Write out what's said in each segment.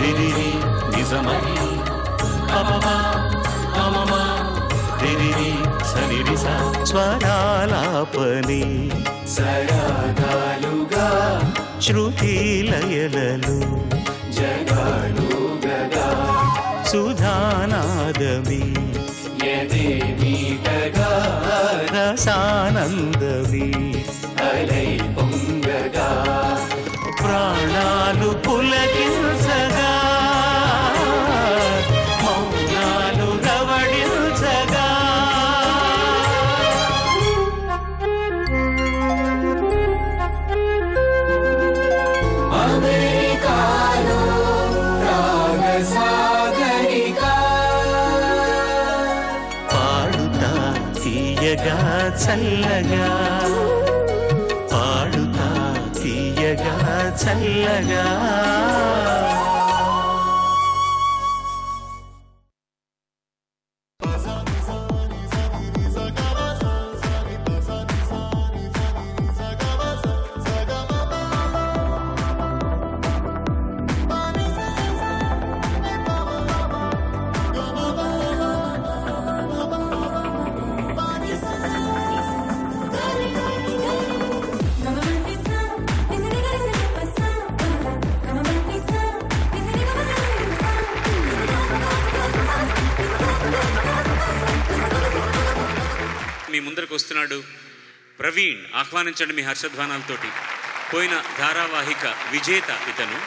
రిరిరి నిజమని అమమా అమమా రిరిరి సనిరిస స్వరాలాపని సరాగాలుగా శృతి లయలలు జగాలుగగా సుధానాదమి యదేమీటగా రసానందమి అలై పొంగగా ప్రాణాలు పులకించగా మౌనాలు రవడించగా అమెరికాలో రాగసాగరికా పాడుతా తీయగా చల్లగా పాడుతా తీయగా చల్లగా మీ ముందరకు వస్తున్నాడు ప్రవీణ్. ఆహ్వానించండి మీ హర్షధ్వానాలతోటి. పోయిన ధారావాహిక విజేత ఇతను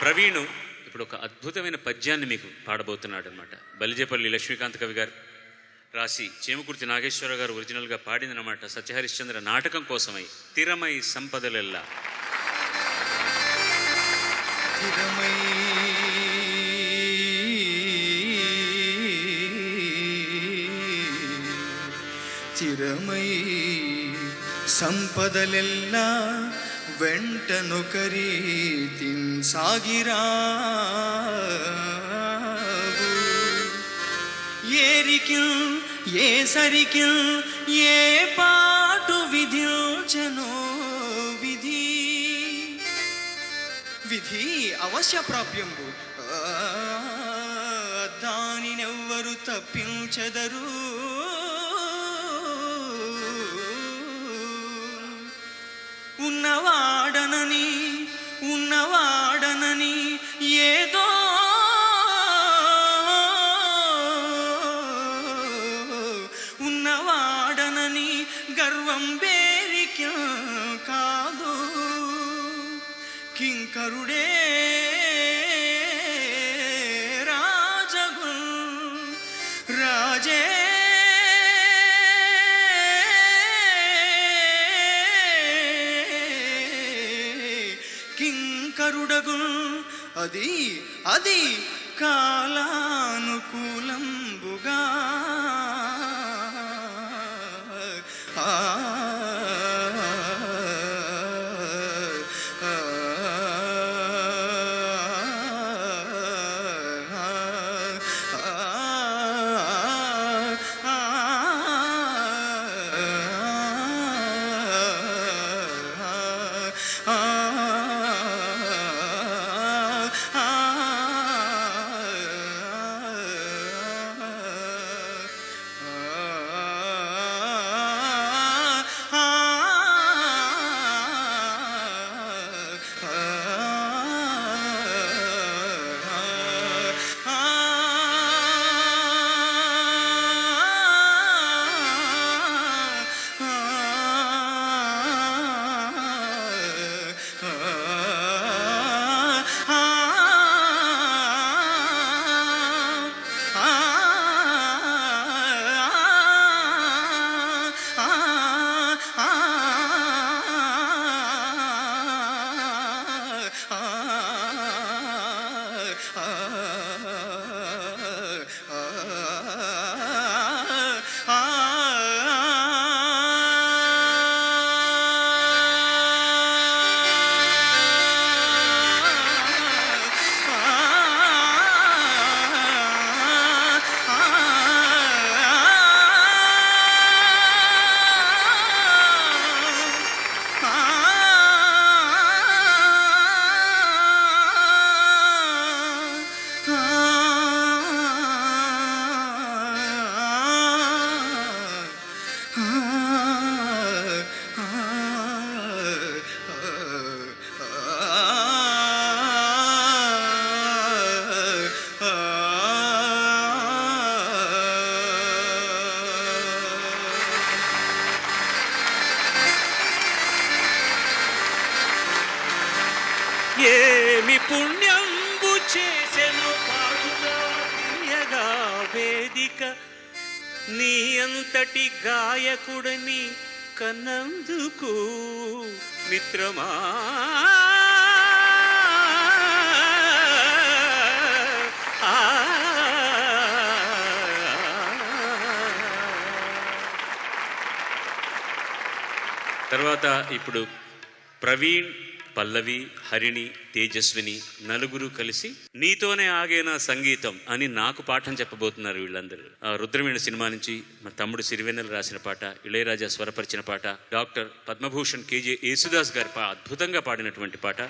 ప్రవీణ్. ఇప్పుడు ఒక అద్భుతమైన పద్యాన్ని మీకు పాడబోతున్నాడు అనమాట. బలిజేపల్లి లక్ష్మీకాంత్ కవి గారు రాసి చేమకుర్తి నాగేశ్వరరావు గారు ఒరిజినల్గా పాడిందనమాట. సత్యహరిశ్చంద్ర నాటకం కోసమై తిరమై సంపదలెల్లా. చిరమై సంపదలెల్లా వెంటనొకరి సాగిరావు ఏరికిల్ ఏ సరికిల్ ఏ పాటు విధించనో విధి విధి అవశ్య ప్రాప్యంబు దానినెవ్వరు తప్పించెదరు ఉన్నవాడనని ఏదో ఉన్నవాడనని గర్వం బేరిక కాదు కింకరుడే రాజగు రాజే కింకరుడగు అది అది కాలానుకూలంబుగా చేసెను పాడుగా తీయగా వేదిక నీ అంతటి గాయకుడని కన్నందుకు మిత్రమా తర్వాత ఇప్పుడు ప్రవీణ్, పల్లవి, హరిణి, తేజస్విని నలుగురు కలిసి నీతోనే ఆగేనా సంగీతం అని నాకు పాఠం చెప్పబోతున్నారు వీళ్ళందరూ. రుద్రవీణ సినిమా నుంచి మా తమ్ముడు సిరివెన్నెల రాసిన పాట, ఇళయరాజా స్వరపరిచిన పాట, డాక్టర్ పద్మభూషణ్ కేజే యేసుదాస్ గారు అద్భుతంగా పాడినటువంటి పాట.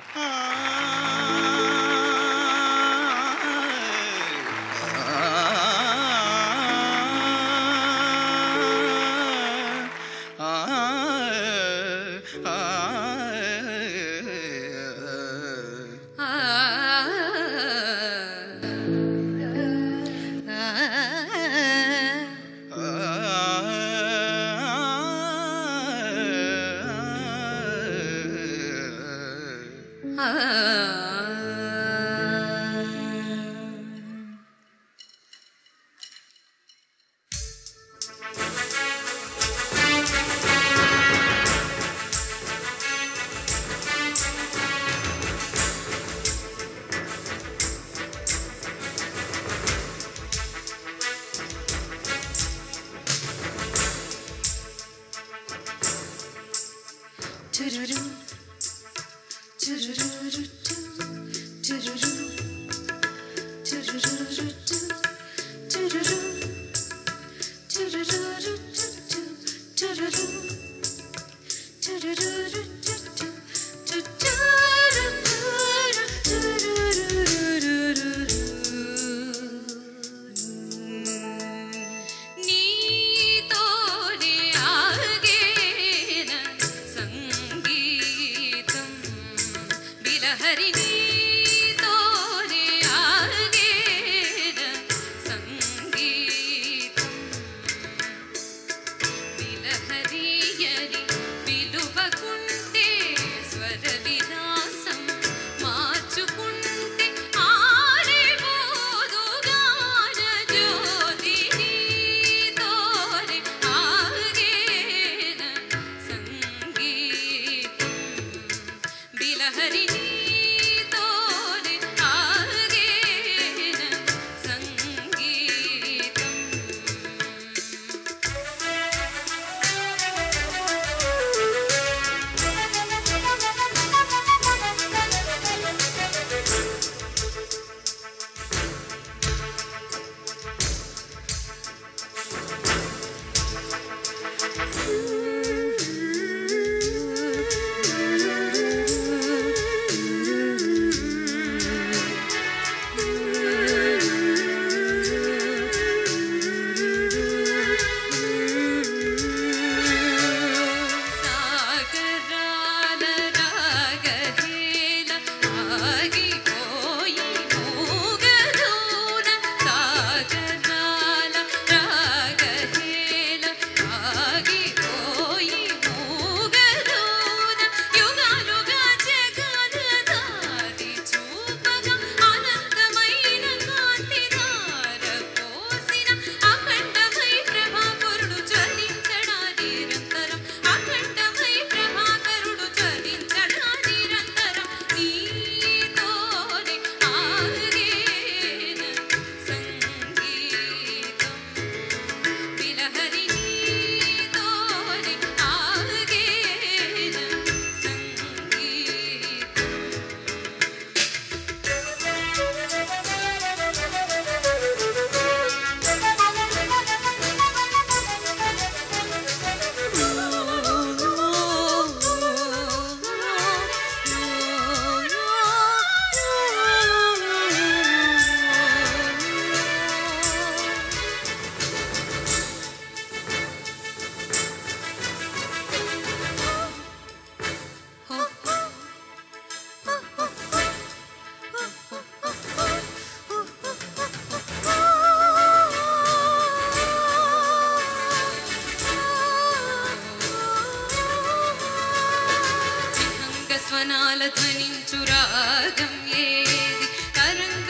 స్వనాల ధ్వనించు రాగం ఏది తరంగ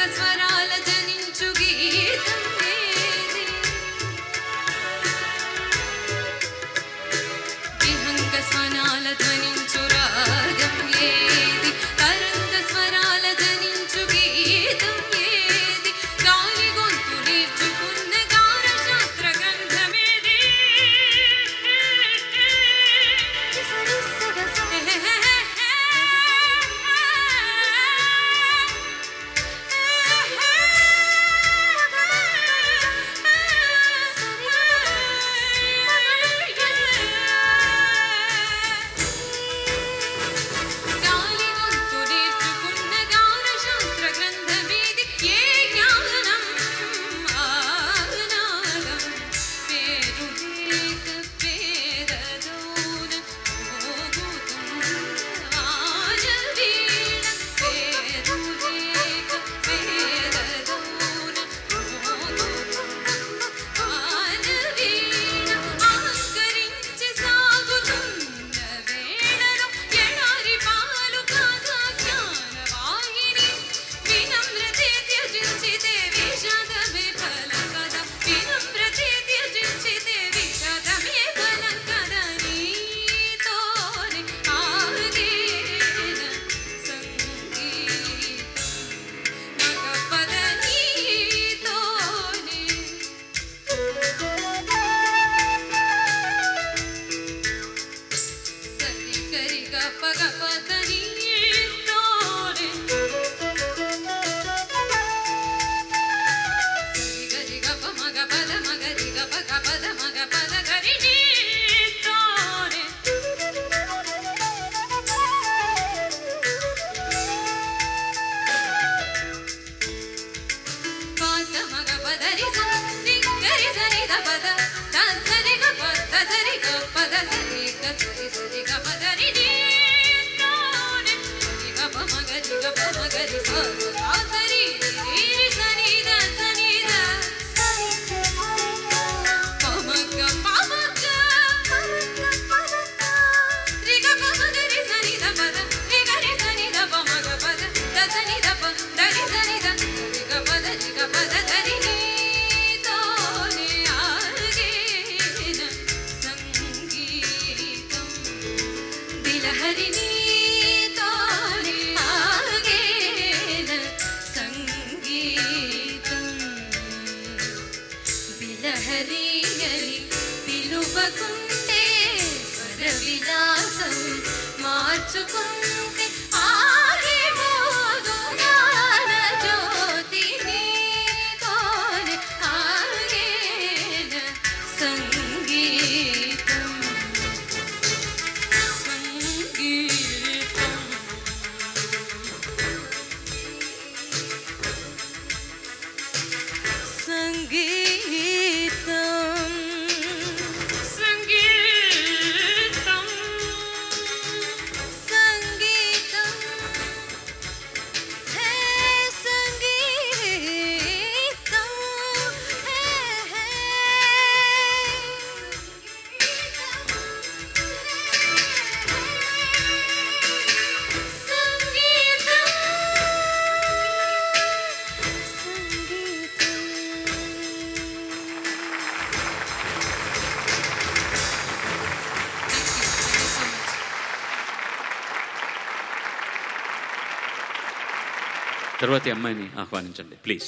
తర్వాతి అమ్మాయిని ఆహ్వానించండి ప్లీజ్.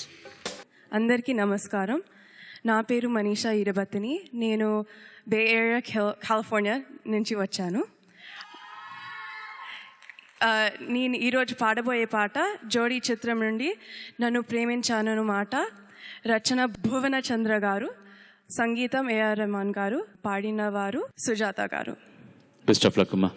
అందరికీ నమస్కారం. నా పేరు మనీషా ఈరబత్తిని. నేను బే ఏరియా కాలిఫోర్నియా నుంచి వచ్చాను. నేను ఈరోజు పాడబోయే పాట జోడీ చిత్రం నుండి నన్ను ప్రేమించానను మాట. రచన భువన చంద్ర గారు, సంగీతం ఏఆర్ రెహమాన్ గారు, పాడిన వారు సుజాత గారు. బెస్ట్ ఆఫ్ లక్ అమ్మా.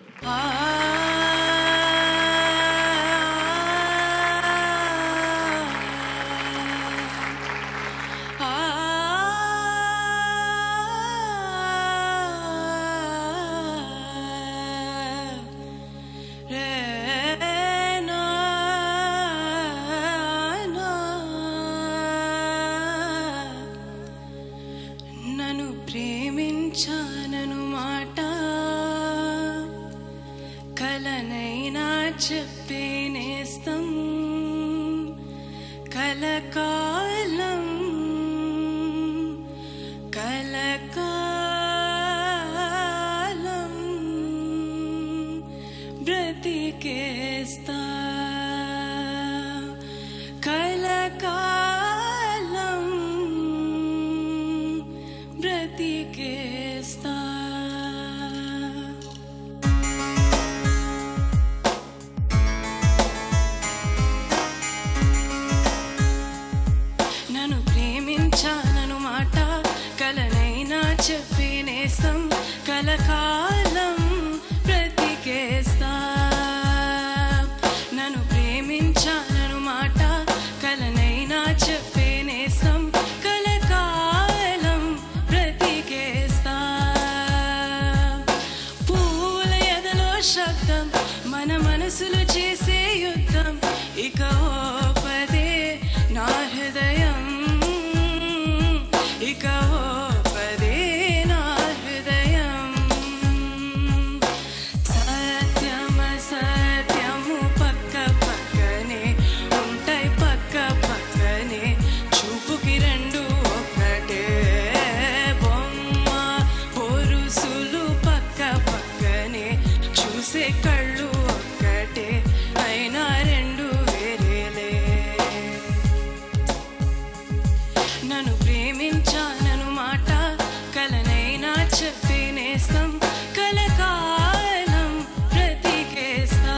నన్ను ప్రేమించానను మాట కలనైనా చెప్పేనేస్తం కలకాలం కలకాలం బ్రతికేస్తా కలకాలం బ్రతికేస్తా. నన్ను ప్రేమించానను మాట కలనైనా చెప్పేనేస్తం కలకాలం బ్రతికేస్తా. నన్ను ప్రేమించానను మాట కలనైనా చెప్పేనేస్తం కలకాలం బ్రతికేస్తా. పూల ఎదలో శబ్దం మన మనసులు చేసే యుద్ధం ఇక ఓపదే నా హృదయం ఇక ఓపదే నా హృదయం. సత్యమ సత్యము పక్క పక్కనే ఉంటాయి పక్క పక్కనే చూపుకి రెండు ఒకటే బొమ్మ పొరుసులు పక్క పక్కనే చూసే కళ్ళు ఒక్కటే అయినా రెండు వేరేలే. నన్ను ప్రేమించానను మాట కలనైనా చెప్పేనేస్తం కలకాలం బ్రతికేస్తా.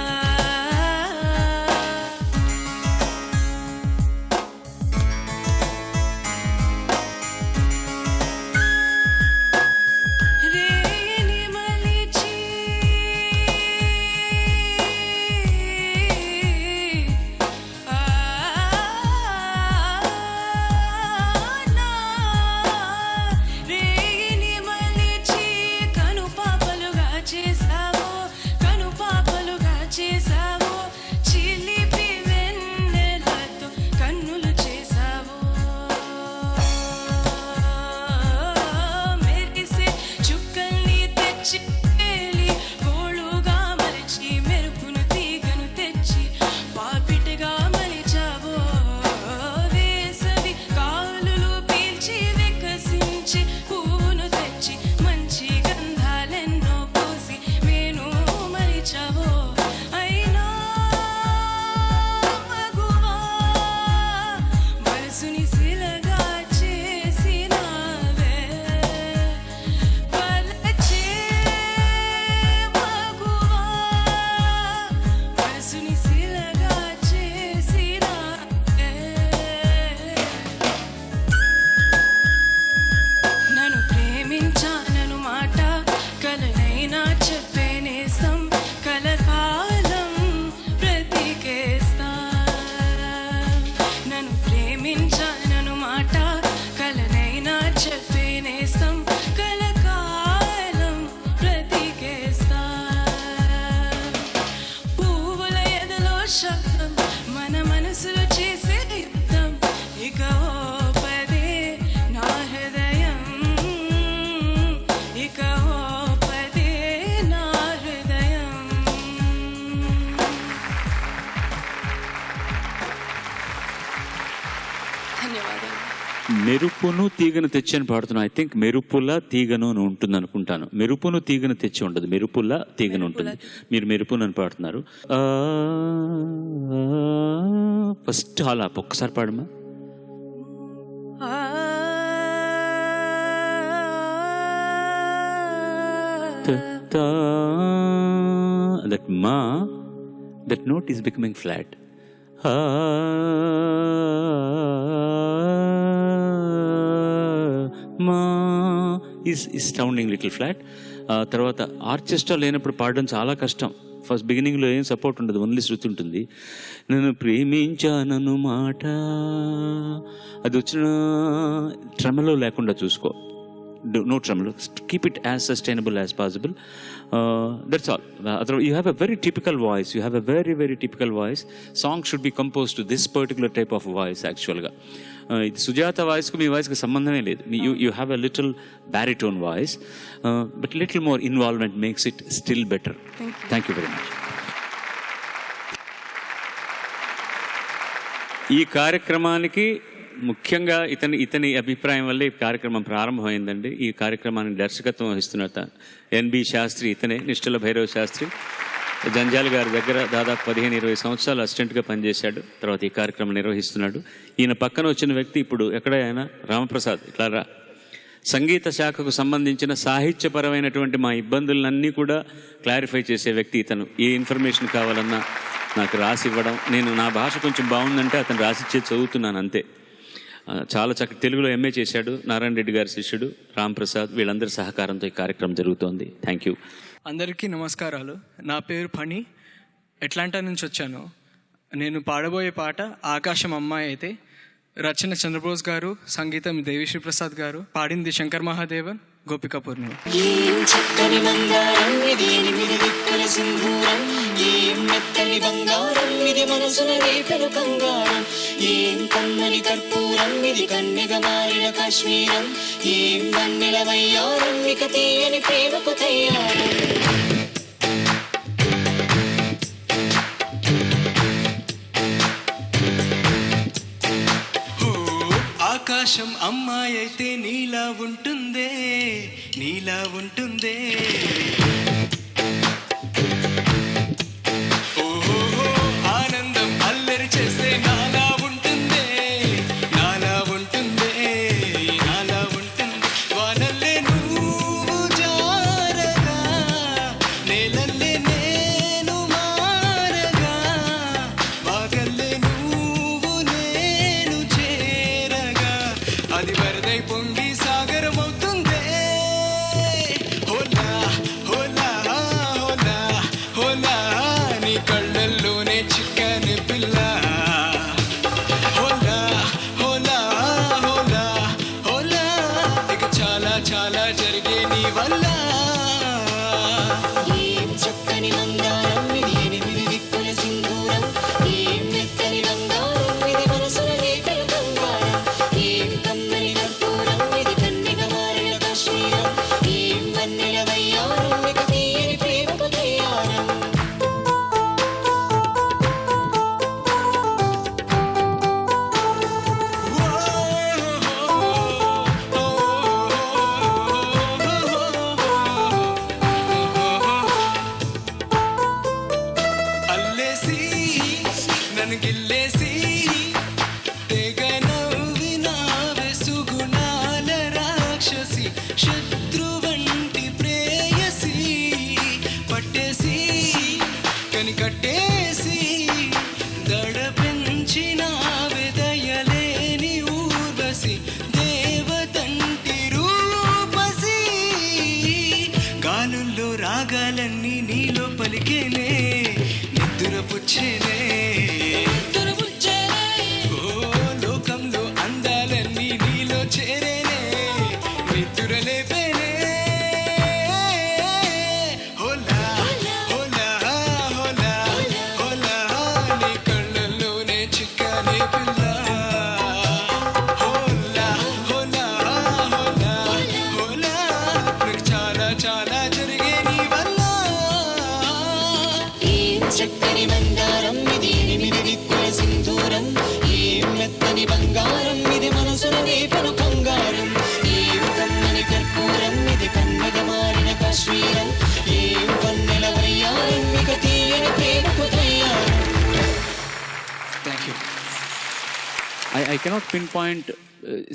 రేని మలిచి రేని మలిచి కను పాపలుగా చేసావో కను పాపలుగా చేసావో చిలిపి వెన్నెలతో కన్నులు చేసావో మెరిసే చుక్కల్ని తెచ్చి తేలి గోళుగా మలిచి మెరుపును తీగను తెచ్చి పాపిటిగా మలిచావో వేసవి కాలులు పీల్చి వికసించి పువ్వును తెచ్చి మంచి గంధాలెన్నో పోసి మేను మలిచావో అయినా మగువా మనసుని శిలగా చేసినావే వలచే మగువా మనసుని శిలగా చేసినావే. నన్ను ప్రేమించానను మాట కలనైనా చెప్పేనేస్తం కలకాలం బ్రతికేస్తా. నన్ను ప్రేమించానను మాట కల ధన్యవాదాలు. మెరుపును తీగను తెచ్చి అని పాడుతున్నాను. ఐ థింక్ మెరుపుల తీగను అని ఉంటుంది అనుకుంటాను. మెరుపును తీగను తెచ్చి ఉండదు, మెరుపుల తీగను ఉంటుంది. మీరు మెరుపును అని పాడుతున్నారు. ఫస్ట్ అలా ఒక్కసారి పాడమ్మా. That ma, that note is becoming flat. Ma is sounding little flat. తర్వాత ఆర్కెస్ట్రా లేనప్పుడు పాడడం చాలా కష్టం. ఫస్ట్ బిగినింగ్లో ఏం సపోర్ట్ ఉండదు, ఓన్లీ శృతి ఉంటుంది. నేను ప్రేమించానను మాట అది వచ్చిన ట్రెమలో లేకుండా చూసుకో. No tremolo. Keep it as sustainable as possible. That's all. You have a very typical voice. You have a very, very typical voice. Song should be composed to this particular type of voice, actually. ఇది సుజాత వాయిస్కు మీ వాయిస్కి సంబంధమే లేదు. You have a little baritone voice, but little more involvement makes it still better. Thank you very much. ఈ కార్యక్రమానికి ముఖ్యంగా ఇతని అభిప్రాయం వల్ల ఈ కార్యక్రమం ప్రారంభమైందండి. ఈ కార్యక్రమానికి దర్శకత్వం వహిస్తున్న ఎన్బి శాస్త్రి, ఇతనే నిశ్చల భైరవ శాస్త్రి. జంజాల్ గారి దగ్గర దాదాపు 15-20 సంవత్సరాలు అసిస్టెంట్గా పనిచేశాడు. తర్వాత ఈ కార్యక్రమం నిర్వహిస్తున్నాడు. ఈయన పక్కన వచ్చిన వ్యక్తి ఇప్పుడు ఎక్కడైనా రామప్రసాద్, ఇట్లా రా. సంగీత శాఖకు సంబంధించిన సాహిత్యపరమైనటువంటి మా ఇబ్బందులన్నీ కూడా క్లారిఫై చేసే వ్యక్తి ఇతను. ఏ ఇన్ఫర్మేషన్ కావాలన్నా నాకు రాసి ఇవ్వడం, నేను నా భాష కొంచెం బాగుందంటే అతను రాసిచ్చే చదువుతున్నాను అంతే. చాలా చక్కగా తెలుగులో ఎంఏ చేశాడు. నారాయణ రెడ్డి గారి శిష్యుడు రాంప్రసాద్. వీళ్ళందరి సహకారంతో ఈ కార్యక్రమం జరుగుతోంది. Thank you. అందరికీ నమస్కారాలు. నా పేరు ఫణి, అట్లాంటా నుంచి వచ్చాను. నేను పాడబోయే పాట ఆకాశం అమ్మాయి అయితే రచన చంద్రబోస్ గారు, సంగీతం దేవిశ్రీ ప్రసాద్ గారు, పాడింది శంకర్ మహాదేవన్, గోపికా పూర్ణిమ. ఏం చక్కని బంగారం ఇది, ఎనిమిది దిక్కుల సింధూరం. ఏం మెత్తని బంగారం ఇది, మనసుల రేపెను కంగారం. ఏం కమ్మని కర్పూరం ఇది, కన్నెగా మారిన కాశ్మీరం. ఏం వన్నెల వయ్యారం, ఇక తీయని ప్రేమకు తయ్యారం. ఆకాశం అమ్మాయి అయితే నీలా ఉంటుందే, నీలా ఉంటుందే. ఓహో ఆనందం అల్లరి చేస్తే నాలా ఉంటుందే, నాలా ఉంటుందే, నాలా ఉంటుంది. వానల్లే నువ్వు జారగా, నేలల్లే నేను మారగా, వాగల్లే నువ్వు నేను చేరగా, అది వరదై పొంగి సాగరమవుతుందే. హోలా హోలా హోలా హోలా, నీ కళ్ళల్లోనే చిక్కని పిల్ల. హోలా హోలా హోలా హోలా, ఇక చాలా చాలా జరిగే నీ వల్ల. ఏం చక్కని బంగారం ఇది, ఎనిమిది దిక్కుల సింధూరం. ఏం మెత్తని బంగారం ఇది, మనసుల రేపెను కంగారం. ఏం కమ్మని కర్పూరం ఇది, I cannot pin point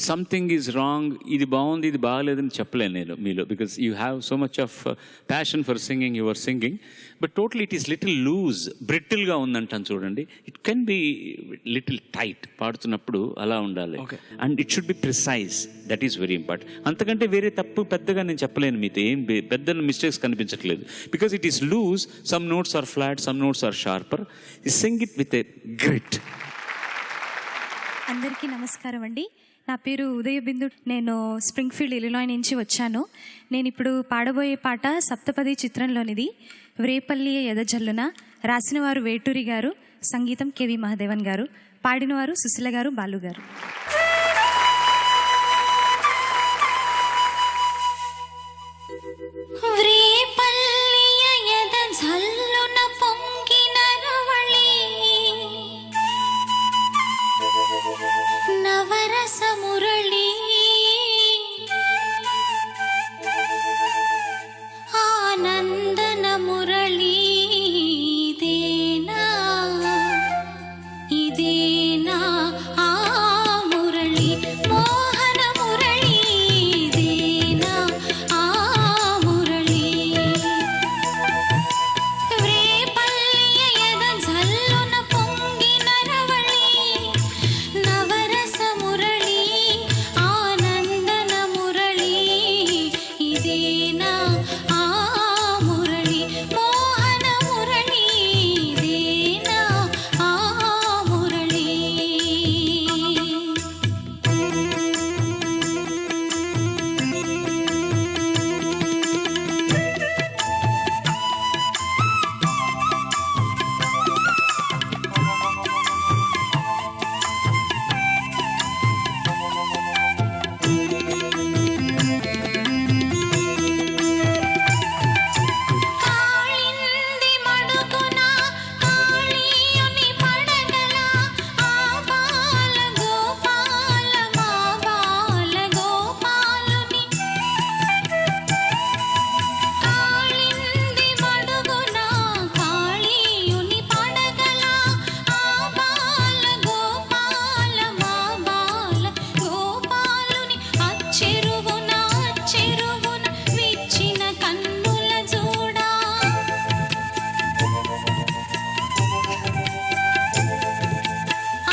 something is wrong, ఇది బాగుంది ఇది బాగలేదని చెప్పలేను నేను మీలో, because you have so much of passion for singing, your singing, but total it is little loose, బ్రిటిల్గా ఉందంటాను చూడండి. It can be little tight పాడుతున్నప్పుడు, అలా ఉండాలి. And it should be precise, that is very important. అంతకంటే వేరే తప్పు పెద్దగా నేను చెప్పలేను మీతో, ఏం పెద్ద మిస్టేక్స్ కనిపించట్లేదు. Because it is loose, some notes are flat, some notes are sharper. Sing it with a grit. అందరికీ నమస్కారం అండి. నా పేరు ఉదయబిందు. నేను స్ప్రింగ్ఫీల్డ్, ఇలినాయ్ నుంచి వచ్చాను. నేను ఇప్పుడు పాడబోయే పాట సప్తపది చిత్రంలోనిది. వ్రేపల్లి ఎదజల్లున. రాసినవారు వేటూరి గారు, సంగీతం కెవి మహాదేవన్ గారు, పాడినవారు సుశీల గారు, బాలు గారు. నవరస మురళి ఆనందన మురళి ఇదేనా ఇదేనా ఆ మురళి మోహన మురళి ఇదేనా ఆ మురళి వ్రేపల్లియ ఎద జల్లున పొంగిన రవళి నవరస మురళి ఆనందన మురళి ఇదేనా ఆ మురళి మోహన మురళి ఇదేనా ఆ మురళి. కాళింది మడుగున కాళీయుని పడగల ఆ బాల గోపాల మా బాల గోపాలుని. కాళింది మడుగున కాళీయుని పడగల ఆ బాల గోపాల మా బాల గోపాలుని. అచ్చెరువున అచ్చెరువున విచ్చిన కన్నుల జోడా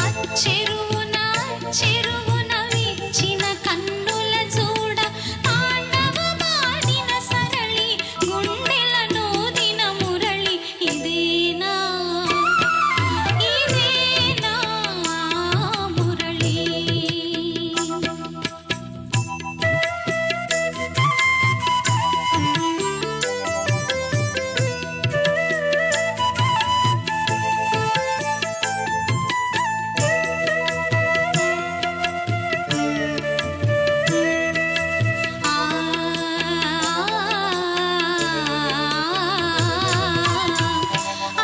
అచ్చెరువున అచ్చెరువున విచ్చిన కన్నుల జోడ తాండవమాడిన సరళి గుండెల నోదిన మురళి ఇదేనా ఇదేనా మురళి.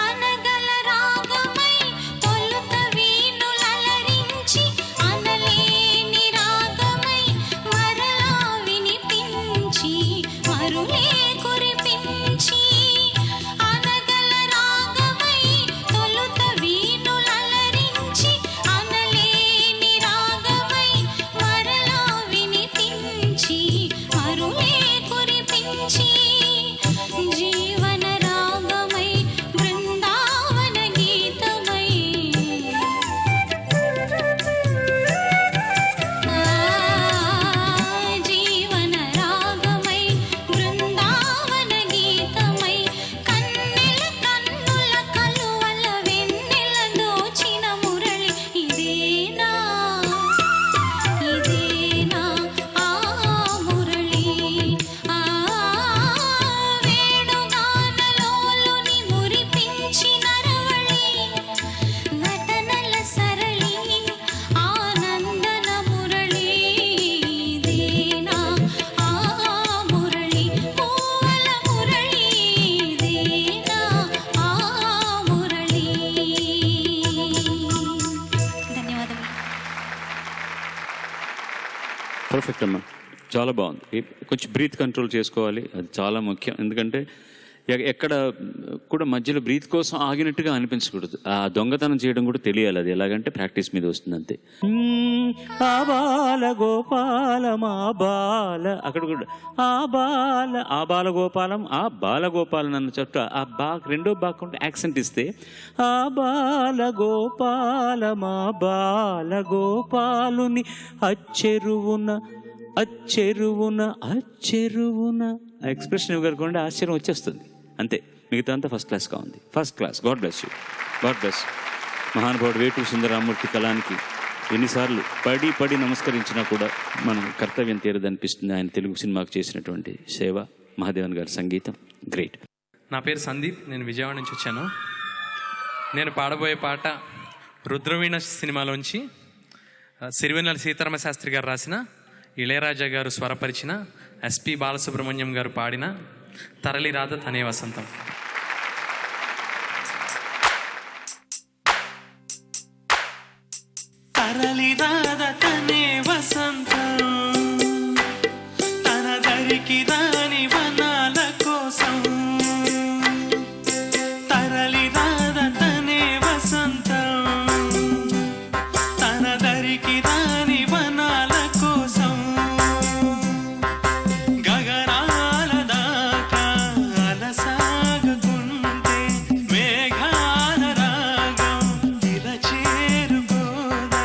అనగల రాగమై తొలుత వీణులలరించి అనలేని రాగమై మరలా వినిపించి మరులే కురిపించి. అనగల రాగమై తొలుత వీణులలరించి అనలేని రాగమై మరలా వినిపించి మరులే కురిపించి. జీవన రాగమై బృందావన గీతమై జీవన రాగమై బృందావన గీతమై కన్నెల కన్నుల కలువల వెన్నెల దోచిన మురళి ఇదేనా ఇదేనా ఆ మురళి. వేణుగానలోలుని మురిపించిన రవళి నటనల సరళి ఆనందన మురళి ఇదేనా ఆ మురళి పూవల మురళి ఇదేనా ఆ మురళి. ధన్యవాదాలు. పర్ఫెక్ట్ అమ్మా, చాలా బాగుంది. కొంచెం బ్రీత్ కంట్రోల్ చేసుకోవాలి, అది చాలా ముఖ్యం. ఎందుకంటే ఎక్కడ కూడా మధ్యలో బ్రీత్ కోసం ఆగినట్టుగా అనిపించకూడదు. ఆ దొంగతనం చేయడం కూడా తెలియాలి. అది ఎలాగంటే ప్రాక్టీస్ మీద వస్తుంది అంతే. ఆ బాల గోపాలం ఆ బాల, అక్కడ కూడా ఆ బాల గోపాలం ఆ బాల గోపాలం అన్న చోట ఆ బా రెండో బాకుంటే యాక్సెంట్ ఇస్తే ఆ బాల గోపాలం ఆ బాల గోపాలుని అచ్చెరువున అచ్చెరువున అచ్చెరువున ఆ ఎక్స్ప్రెషన్ ఇవ్వకుండా ఆశ్చర్యం వచ్చేస్తుంది అంతే. మిగతా అంతా ఫస్ట్ క్లాస్గా ఉంది. First class. God bless you. God bless. మహానుభావుడు వేటూరి సుందరరామూర్తి కళానికి ఎన్నిసార్లు పడి నమస్కరించినా కూడా మనం కర్తవ్యం తీరదనిపిస్తుంది. ఆయన తెలుగు సినిమాకు చేసినటువంటి సేవ, మహాదేవన్ గారి సంగీతం గ్రేట్. నా పేరు సందీప్, నేను విజయవాడ నుంచి వచ్చాను. నేను పాడబోయే పాట రుద్రవీణ సినిమాలోంచి సిరివెన్నెల సీతారామ శాస్త్రి గారు రాసిన, ఇళయరాజా గారు స్వరపరిచిన, ఎస్పి బాలసుబ్రహ్మణ్యం గారు పాడిన తరలి రాధ తనే వసంతం. తరలి రాధ తనే వసంతం, తన దరికి దాని వనాల కోసం. తరలి రాధ తనే వసంతం, తన దరికి దాని వనాల కోసం. గగనాల దాకా అలసాగుతుంటే మేఘాల రాగం ఇలా చేరుకోదా.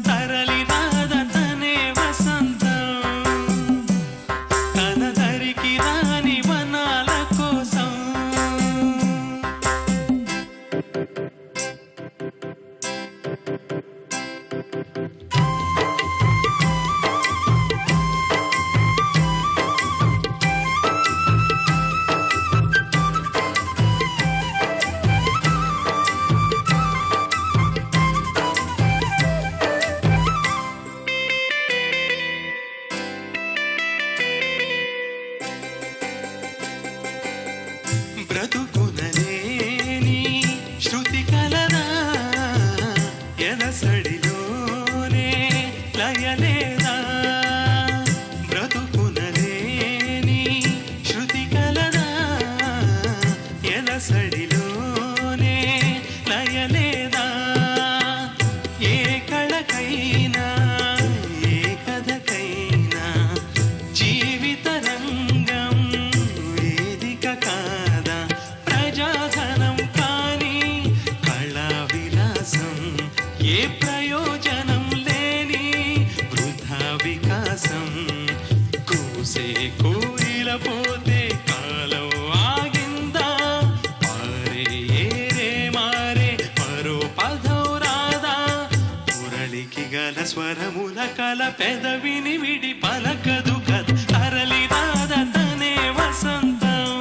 తరలి రాధ తనే వసంతం, తన దరికి రాని వనాల కోసం. బ్రతుకునలేని శృతి కలదా, ఎదసడిలోనే లయలేదా. బ్రతుకునలేని శృతి కలదా, ఎదసడిలోనే లయలేదా. ఏ కళకైనా ఏ కథకైనా జీవిత రంగం వేదిక కాదా. ప్రజాధనం కానీ కళా విలాసం, ఏ ప్రయోజనం లేని వృధా వికాసం. కూసే కోయిల పోతే కాలం ఆగిందా, పారే ఏరే మారే మరో పదం రాదా. మురళికి గల స్వరముల కల పెదవిని విడి పలకదు కద. తరలి రాధ తనే వసంతం,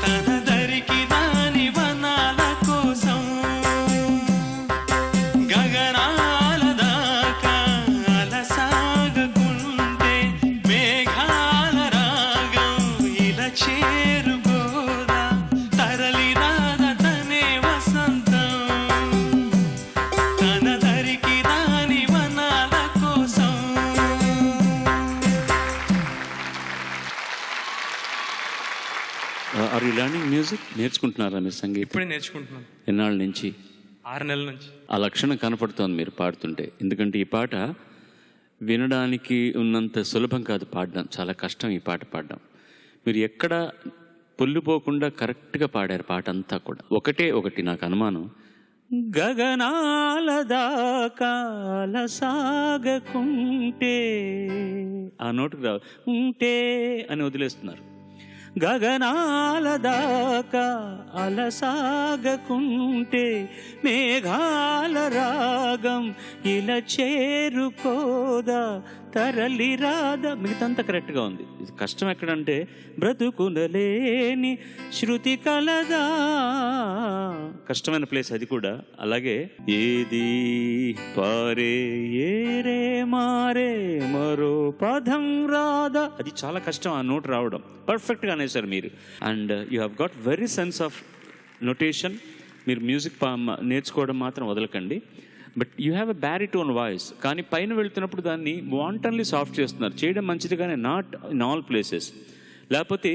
తన దరికి దాని వనాల కోసం. గగనాల దాకా అలసాగకుంటే మేఘాల రాగం ఇలా చేరుకోదా. తరలి రాధ తనే వసంతం, తన దరికి రాని వనాల కోసం. Are you learning music? నేర్చుకుంటున్నారా మీరు సంగీతం? ఇప్పుడే నేర్చుకుంటున్నాను, ఎన్నాళ్ళ నుంచి? 6 నెలల నుంచి. ఆ లక్షణం కనపడుతోంది మీరు పాడుతుంటే. ఎందుకంటే ఈ పాట వినడానికి ఉన్నంత సులభం కాదు పాడడం, చాలా కష్టం ఈ పాట పాడడం. మీరు ఎక్కడ పొల్లిపోకుండా కరెక్ట్గా పాడారు పాట అంతా కూడా. ఒకటి నాకు అనుమానం, గగనాల దాకా సాగకుంటే ఆ నోటుకు రావు, ఉంటే అని వదిలేస్తున్నారు. గగనాల దాకా అలసాగకుంటే మేఘాల రాగం ఇలా చేరుకోదా. తరలి రాదా. మిగతాంతా కరెక్ట్గా ఉంది. ఇది కష్టం ఎక్కడంటే బ్రతుకునలేని శృతి కలదా, కష్టమైన ప్లేస్ అది కూడా. అలాగే ఏది పారే ఏరే మారే మరో పదం రాదా, అది చాలా కష్టం ఆ నోట్ రావడం. పర్ఫెక్ట్గా అనేసారు మీరు. And you have got very sense of notation. మీరు మ్యూజిక్ నేర్చుకోవడం మాత్రం వదలకండి. But you have a baritone voice. కానీ పైన వెళ్తున్నప్పుడు దాన్ని వాంటన్లీ సాఫ్ట్ చేస్తున్నారు. చేయడం మంచిది కానీ నాట్ ఇన్ ఆల్ ప్లేసెస్. లేకపోతే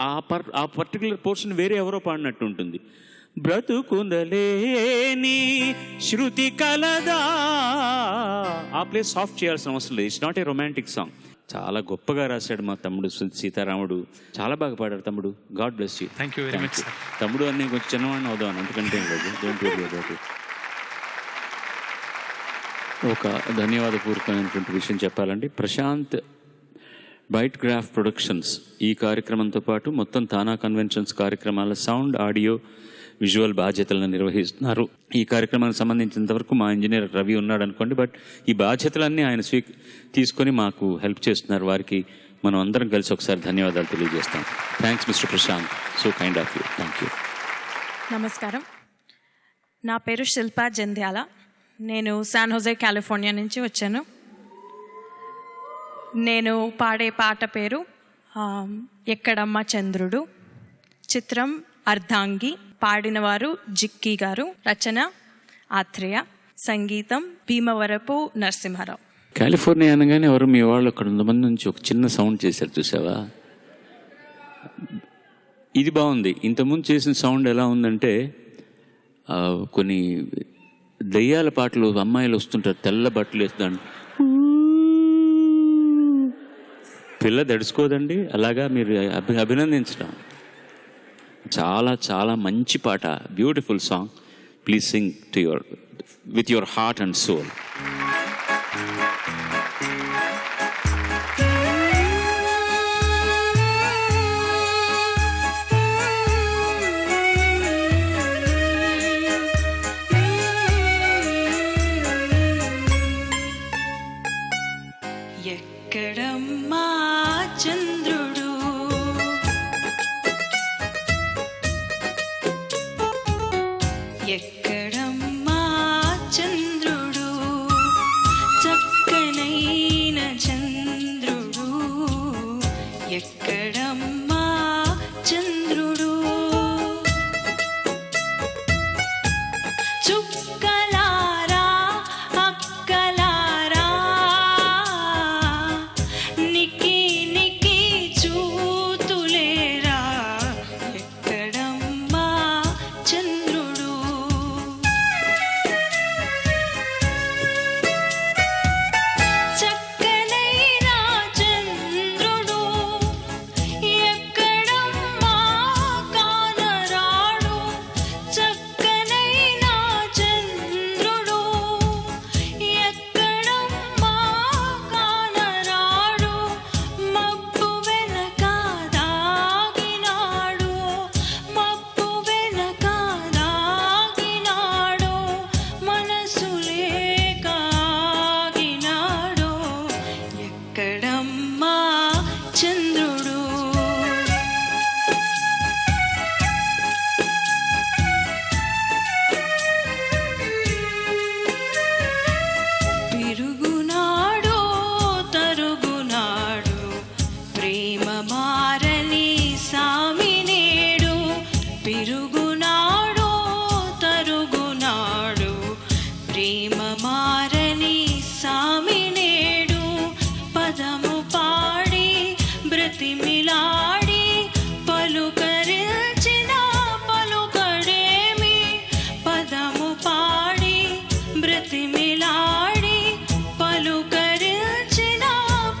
ఆ పర్టికులర్ పోర్షన్ వేరే ఎవరో పాడినట్టు ఉంటుంది. బ్రతుకుందలేని శృతి కలదా, ఆ ప్లేస్ సాఫ్ట్ చేయాల్సిన అవసరం లేదు. It's not a romantic song. చాలా గొప్పగా రాశాడు మా తమ్ముడు సీతారాముడు. చాలా బాగా పాడారు తమ్ముడు. God bless you. Thank you very much. తమ్ముడు అని నేను కొంచెం చిన్నవాడిని అవుదాను, అంతకంటే ఏం లేదు. Don't worry about it. ఒక ధన్యవాదపూర్వకమైనటువంటి విషయం చెప్పాలంటే, ప్రశాంత్ బైట్ గ్రాఫ్ ప్రొడక్షన్స్ ఈ కార్యక్రమంతో పాటు మొత్తం తానా కన్వెన్షన్స్ కార్యక్రమాల సౌండ్, ఆడియో, విజువల్ బాధ్యతలను నిర్వహిస్తున్నారు. ఈ కార్యక్రమానికి సంబంధించినంతవరకు మా ఇంజనీర్ రవి ఉన్నాడు అనుకోండి, బట్ ఈ బాధ్యతలన్నీ ఆయన తీసుకొని మాకు హెల్ప్ చేస్తున్నారు. వారికి మనం అందరం కలిసి ఒకసారి ధన్యవాదాలు తెలియజేస్తాం. Thanks mister Prashant, so kind of you. Thank you. నమస్కారం, నా పేరు శిల్పా జంధ్యాల. నేను శాన్ హోజే కాలిఫోర్నియా నుంచి వచ్చాను. నేను పాడే పాట పేరు ఎక్కడమ్మ చంద్రుడు. చిత్రం అర్ధాంగి. పాడినవారు జిక్కీ గారు, రచన ఆత్రేయ, సంగీతం భీమవరపు నరసింహారావు. కాలిఫోర్నియా అనగానే ఎవరు మీ వాళ్ళు అక్కడ 100 మంది నుంచి ఒక చిన్న సౌండ్ చేశారు, చూసావా? ఇది బాగుంది. ఇంతకుముందు చేసిన సౌండ్ ఎలా ఉందంటే, కొన్ని దయ్యాల పాటలు అమ్మాయిలు వస్తుంటారు, తెల్ల బట్టలు వేస్తాను, పిల్ల దడుచుకోదండి, అలాగా మీరు అభినందించడం. చాలా చాలా మంచి పాట, beautiful song. Please sing to with your heart and soul. ఎక్కడమ్మా చంద్రుడు, ఎక్కడమ్మా చంద్రుడు, చక్కనైన చంద్రుడు, ఎక్కడమ్మా చంద్రుడు, చుక్కలారా అక్కలారా నికి నికి చూతులేరా, ఎక్కడమ్మా చంద్రుడు, చక్కనైన చంద్రుడు, ఎక్కడమ్మా కానరాడు, చక్కనైన చంద్రుడు, ఎక్కడమ్మా కానరాడు, మబ్బు వెనక దాగినాడు, మబ్బు వెనక దాగినాడు, మనసు లేక ఆగినాడు, ఎక్కడమ్మా చంద్రుడు. పిరుగునాడు తరుగునాడు, ప్రేమ మారని సామినేడు, పిరుగునాడు తరుగునాడు, ప్రేమ మారని సామినేడు, పదము పాడి బ్రతిమిలాడి పలుకరించిన పలుకడేమి, పదము పాడి బ్రతిమిలాడి పలుకరించిన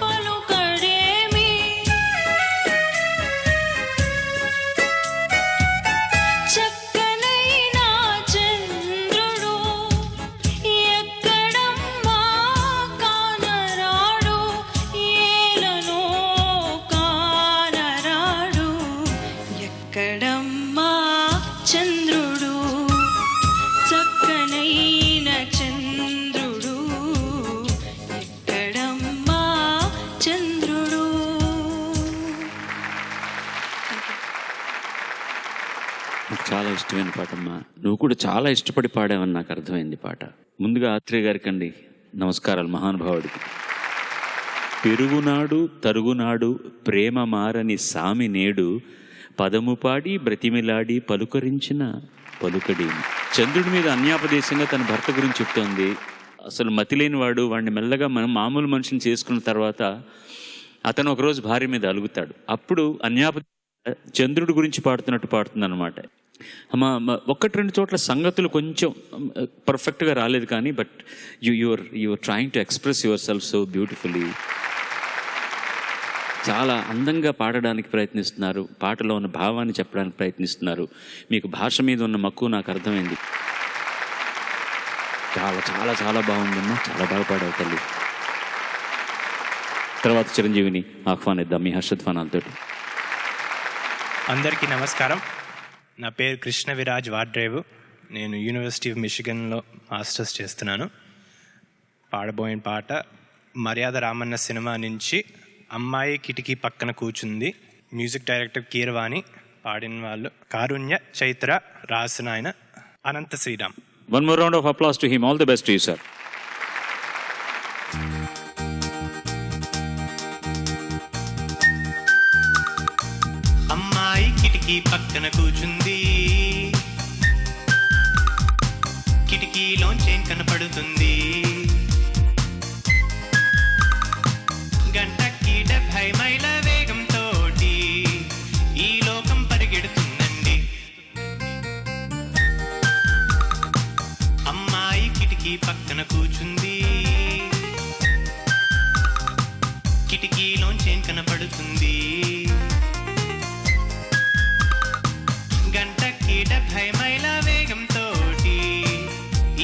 పలుకడేమి, చక్కనైన చంద్రుడు, ఎక్కడమ్మా కానరాడు, ఏలనో కానరాడు, ఎక్కడమ్మా చంద్రుడు, చక్కనైన చంద్రుడు, ఎక్కడమ్మా చంద్రుడు. నాకు చాలా ఇష్టమైన పాట అమ్మా. నువ్వు కూడా చాలా ఇష్టపడి పాడావని నాకు అర్థమైంది పాట. ముందుగా ఆత్రేయ గారికి అండి నమస్కారాలు, మహానుభావుడికి. పెరుగునాడు తరుగునాడు ప్రేమ మారని సామి నేడు, పదము పాడి బ్రతిమిలాడి పలుకరించిన పలుకడేమి. చంద్రుడి మీద అన్యాపదేశంగా తన భర్త గురించి చెప్తోంది. అసలు మతిలేనివాడు, వాడిని మెల్లగా మనం మామూలు మనిషిని చేసుకున్న తర్వాత అతను ఒకరోజు భార్య మీద అలుగుతాడు. అప్పుడు చంద్రుడి గురించి పాడుతున్నట్టు పాడుతుంది అనమాట. ఒక్కటి రెండు చోట్ల సంగతులు కొంచెం పర్ఫెక్ట్గా రాలేదు కానీ but your trying to express your self so beautifully. చాలా అందంగా పాడడానికి ప్రయత్నిస్తున్నారు, పాటలో ఉన్న భావాన్ని చెప్పడానికి ప్రయత్నిస్తున్నారు. మీకు భాష మీద ఉన్న మక్కువ నాకు అర్థమైంది. చాలా చాలా చాలా బాగుందమ్మా, చాలా బాగా పాడావు తల్లి. తర్వాత చిరంజీవిని ఆహ్వానిద్దాం మీ హర్షధ్వానాలతో. అందరికీ నమస్కారం. నా పేరు కృష్ణ విరాజ్ వాడ్రేవు. నేను యూనివర్సిటీ ఆఫ్ మిషిగన్లో మాస్టర్స్ చేస్తున్నాను. పాడబోయిన పాట మర్యాద రామన్న సినిమా నుంచి అమ్మాయి కిటికీ పక్కన కూర్చుంది. మ్యూజిక్ డైరెక్టర్ కీరవాణి, పాడిన వాళ్ళు కారుణ్య, చైత్ర, రాసిన ఆయన Anantha Sriram. One more round of applause to him. All the best to you, sir. అమ్మాయి కిటికీ పక్కన కూర్చుంది, కిటికీలోంచి కనపడుతుంది. గంటకి 70 మైళ్ళ వేగంతో ఈ లోకం పరిగెడుతుందండి. అమ్మాయి కిటికీ పక్కన కూర్చుంది, కిటికీలోంచి కనపడుతుంది. గంటకి 70 మైళ్ళ వేగంతో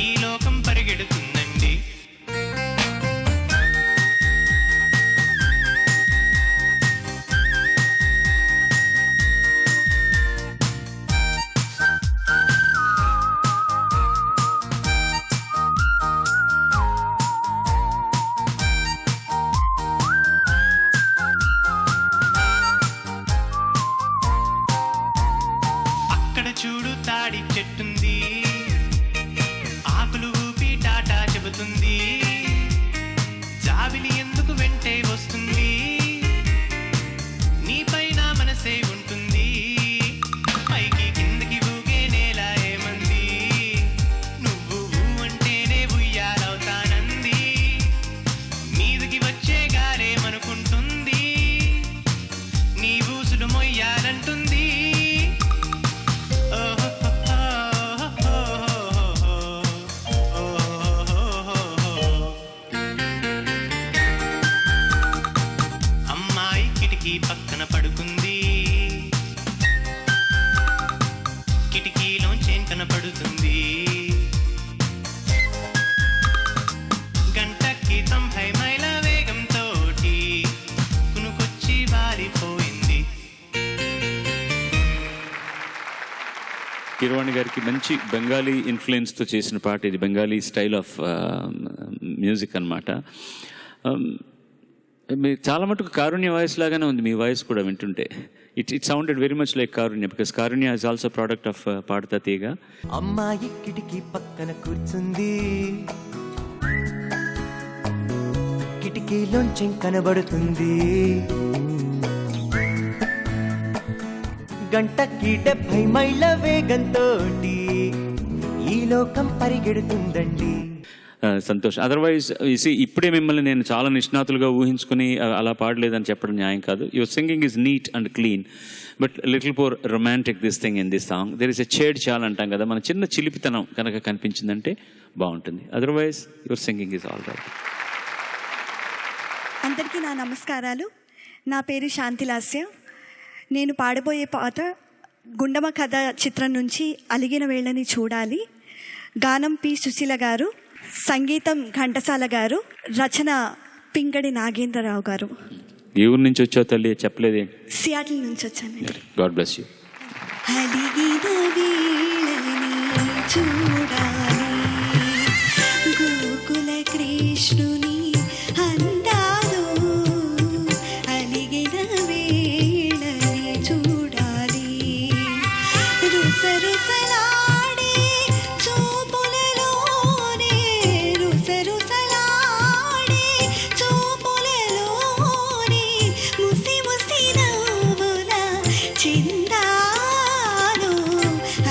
ఈ లోకం పరిగెడుతుందండి. అక్కడ చూడు తాడి చెట్టుంది, ఆకులు ఊపి టాటా చెబుతుంది. జాబిలి ఎందుకు వెంటే వస్తుంది, నీపైన మనసే ఉంటుంది. పైకి కిందకి ఊగే నేల ఏమంది, నువ్వు అంటేనే ఉయ్యాలవుతానంది. మీదికి వచ్చే గాలేమనుకుంటుంది, నీ ఊసులు మొయ్యాలంటుంది. అమ్మాయి కిటికీ పక్కన పడుకుంది, కిటికీలోంచి కనపడుతుంది. గంటకి 90 మైళ్ళ వేగంతో కునుకొచ్చి వారిపోయింది. కీరవాణి గారికి మంచి బెంగాలీ ఇన్ఫ్లుయెన్స్తో చేసిన పాట ఇది. బెంగాలీ స్టైల్ ఆఫ్ మ్యూజిక్ అనమాట. చాలా మటుకు కారుణ్య వాయిస్ లాగానే ఉంది మీ వాయిస్ కూడా వింటుంటే. It sounded very much like Karunya, because Karunya is also product of పాడతా తీగ. అమ్మాయి కిటికీ పక్కన కూర్చుంది, కిటికీలోంచి కనబడుతుంది. గంటకి 70 మైళ్ళ వేగంతో ఈ లోకం పరిగెడుతుందండి. సంతోష్. అదర్వైజ్ ఇప్పుడే మిమ్మల్ని నేను చాలా నిష్ణాతులుగా ఊహించుకుని అలా పాడలేదని చెప్పడం న్యాయం కాదు. Your singing is neat and clean but little more romantic this thing in this song. There is a shade చాల్ అంటాం కదా, మన చిన్న చిలిపితనం కనుక కనిపించిందంటే బాగుంటుంది. Otherwise your singing is all right. అందరికీ నా నమస్కారాలు. నా పేరు శాంతిలాస్య. నేను పాడబోయే పాట గుండమ కథ చిత్రం నుంచి అలిగిన వేళని చూడాలి. గానం పి సుశీల గారు, సంగీతం ఘంటసాల గారు, రచన పింగడి నాగేంద్రరావు గారు. ఏ ఊరు నుంచి వచ్చావు తల్లి చెప్పలేదే? సియాటిల్ నుంచి వచ్చాను. God bless you. అలిగిన వేళని చూడాలి, గోకుల కృష్ణుని అందాలు. అలిగిన వేళని చూడాలి, రుసరుసలాడే చూపులలోనే, రుసరుసలాడే చూపులలోనే ముసి ముసి నవ్వుల చిందాలు.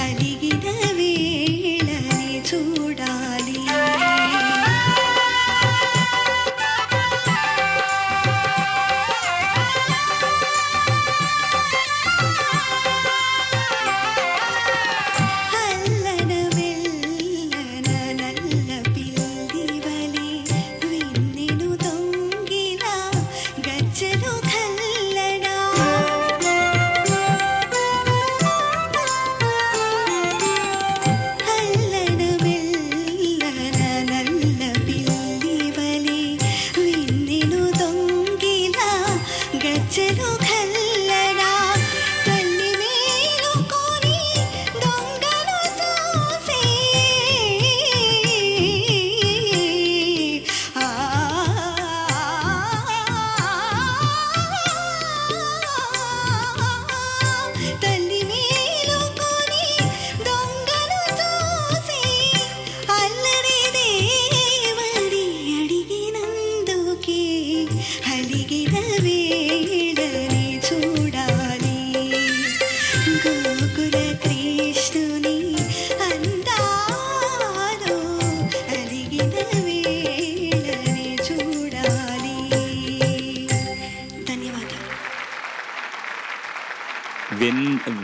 అలిగిన వేళని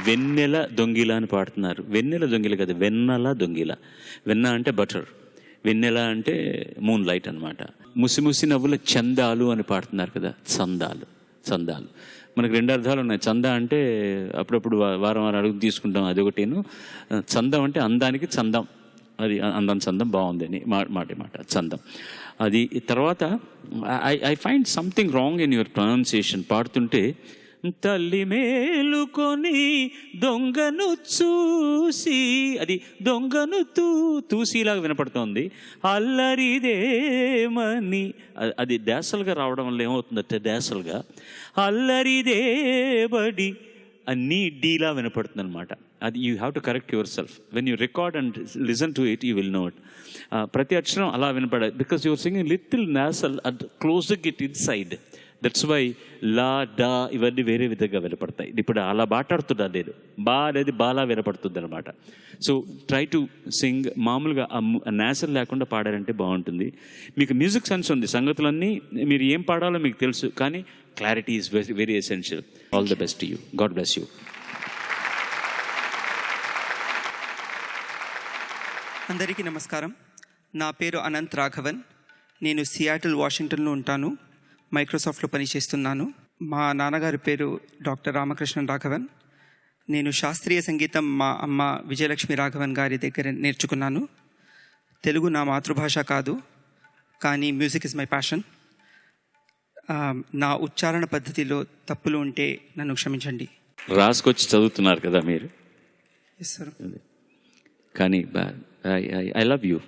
వెన్నెల దొంగిల అని పాడుతున్నారు. వెన్నెల దొంగిల కదా, వెన్నెల దొంగిల. వెన్న అంటే బటర్, వెన్నెల అంటే మూన్ లైట్ అనమాట. ముసి నవ్వుల చందాలు అని పాడుతున్నారు కదా, చందాలు. మనకు 2 అర్థాలు ఉన్నాయి. చంద అంటే అప్పుడప్పుడు వారం అడుగు తీసుకుంటాం, అదొకటేను. చందం అంటే అందానికి చందం, అది అందం చందం బాగుంది అని మాట చందం. అది తర్వాత I find something wrong in your pronunciation. పాడుతుంటే తల్లి మేలుకొని దొంగను చూసి, అది దొంగను తూసిలాగా వినపడుతోంది. అల్లరిదేమని, అది డాసల్గా రావడం వల్ల ఏమవుతుందంటే డాసల్గా అల్లరిదేబడి అన్నీ డీలా వినపడుతుంది అనమాట. అది you have to correct yourself. When you record and listen to it you will know it. ప్రతి అక్షరం అలా వినపడాలి, because your singing little nasal and closing it inside. That's why లా డా ఇవన్నీ వేరే విధంగా వినపడతాయి. ఇప్పుడు అలా మాట్లాడుతున్నా నేను, బా అనేది బాలా వినపడుతుంది అనమాట. సో ట్రై టు సింగ్ మామూలుగా నాసల్ లేకుండా పాడారంటే బాగుంటుంది. మీకు మ్యూజిక్ సెన్స్ ఉంది, సంగతులన్నీ మీరు ఏం పాడాలో మీకు తెలుసు, కానీ clarity is very very essential. All the best to you. God bless you. అందరికీ నమస్కారం. నా పేరు అనంత్ రాఘవన్. నేను సియాటిల్, వాషింగ్టన్లో ఉంటాను. మైక్రోసాఫ్ట్లో పనిచేస్తున్నాను. మా నాన్నగారి పేరు డాక్టర్ రామకృష్ణన్ రాఘవన్. నేను శాస్త్రీయ సంగీతం మా అమ్మ విజయలక్ష్మి రాఘవన్ గారి దగ్గర నేర్చుకున్నాను. తెలుగు నా మాతృభాష కాదు, కానీ మ్యూజిక్ ఇస్ మై ప్యాషన్. నా ఉచ్చారణ పద్ధతిలో తప్పులు ఉంటే నన్ను క్షమించండి. రాసుకొచ్చి చదువుతున్నారు కదా మీరు, ఎస్ సార్. కానీ ఐ లవ్ యూ.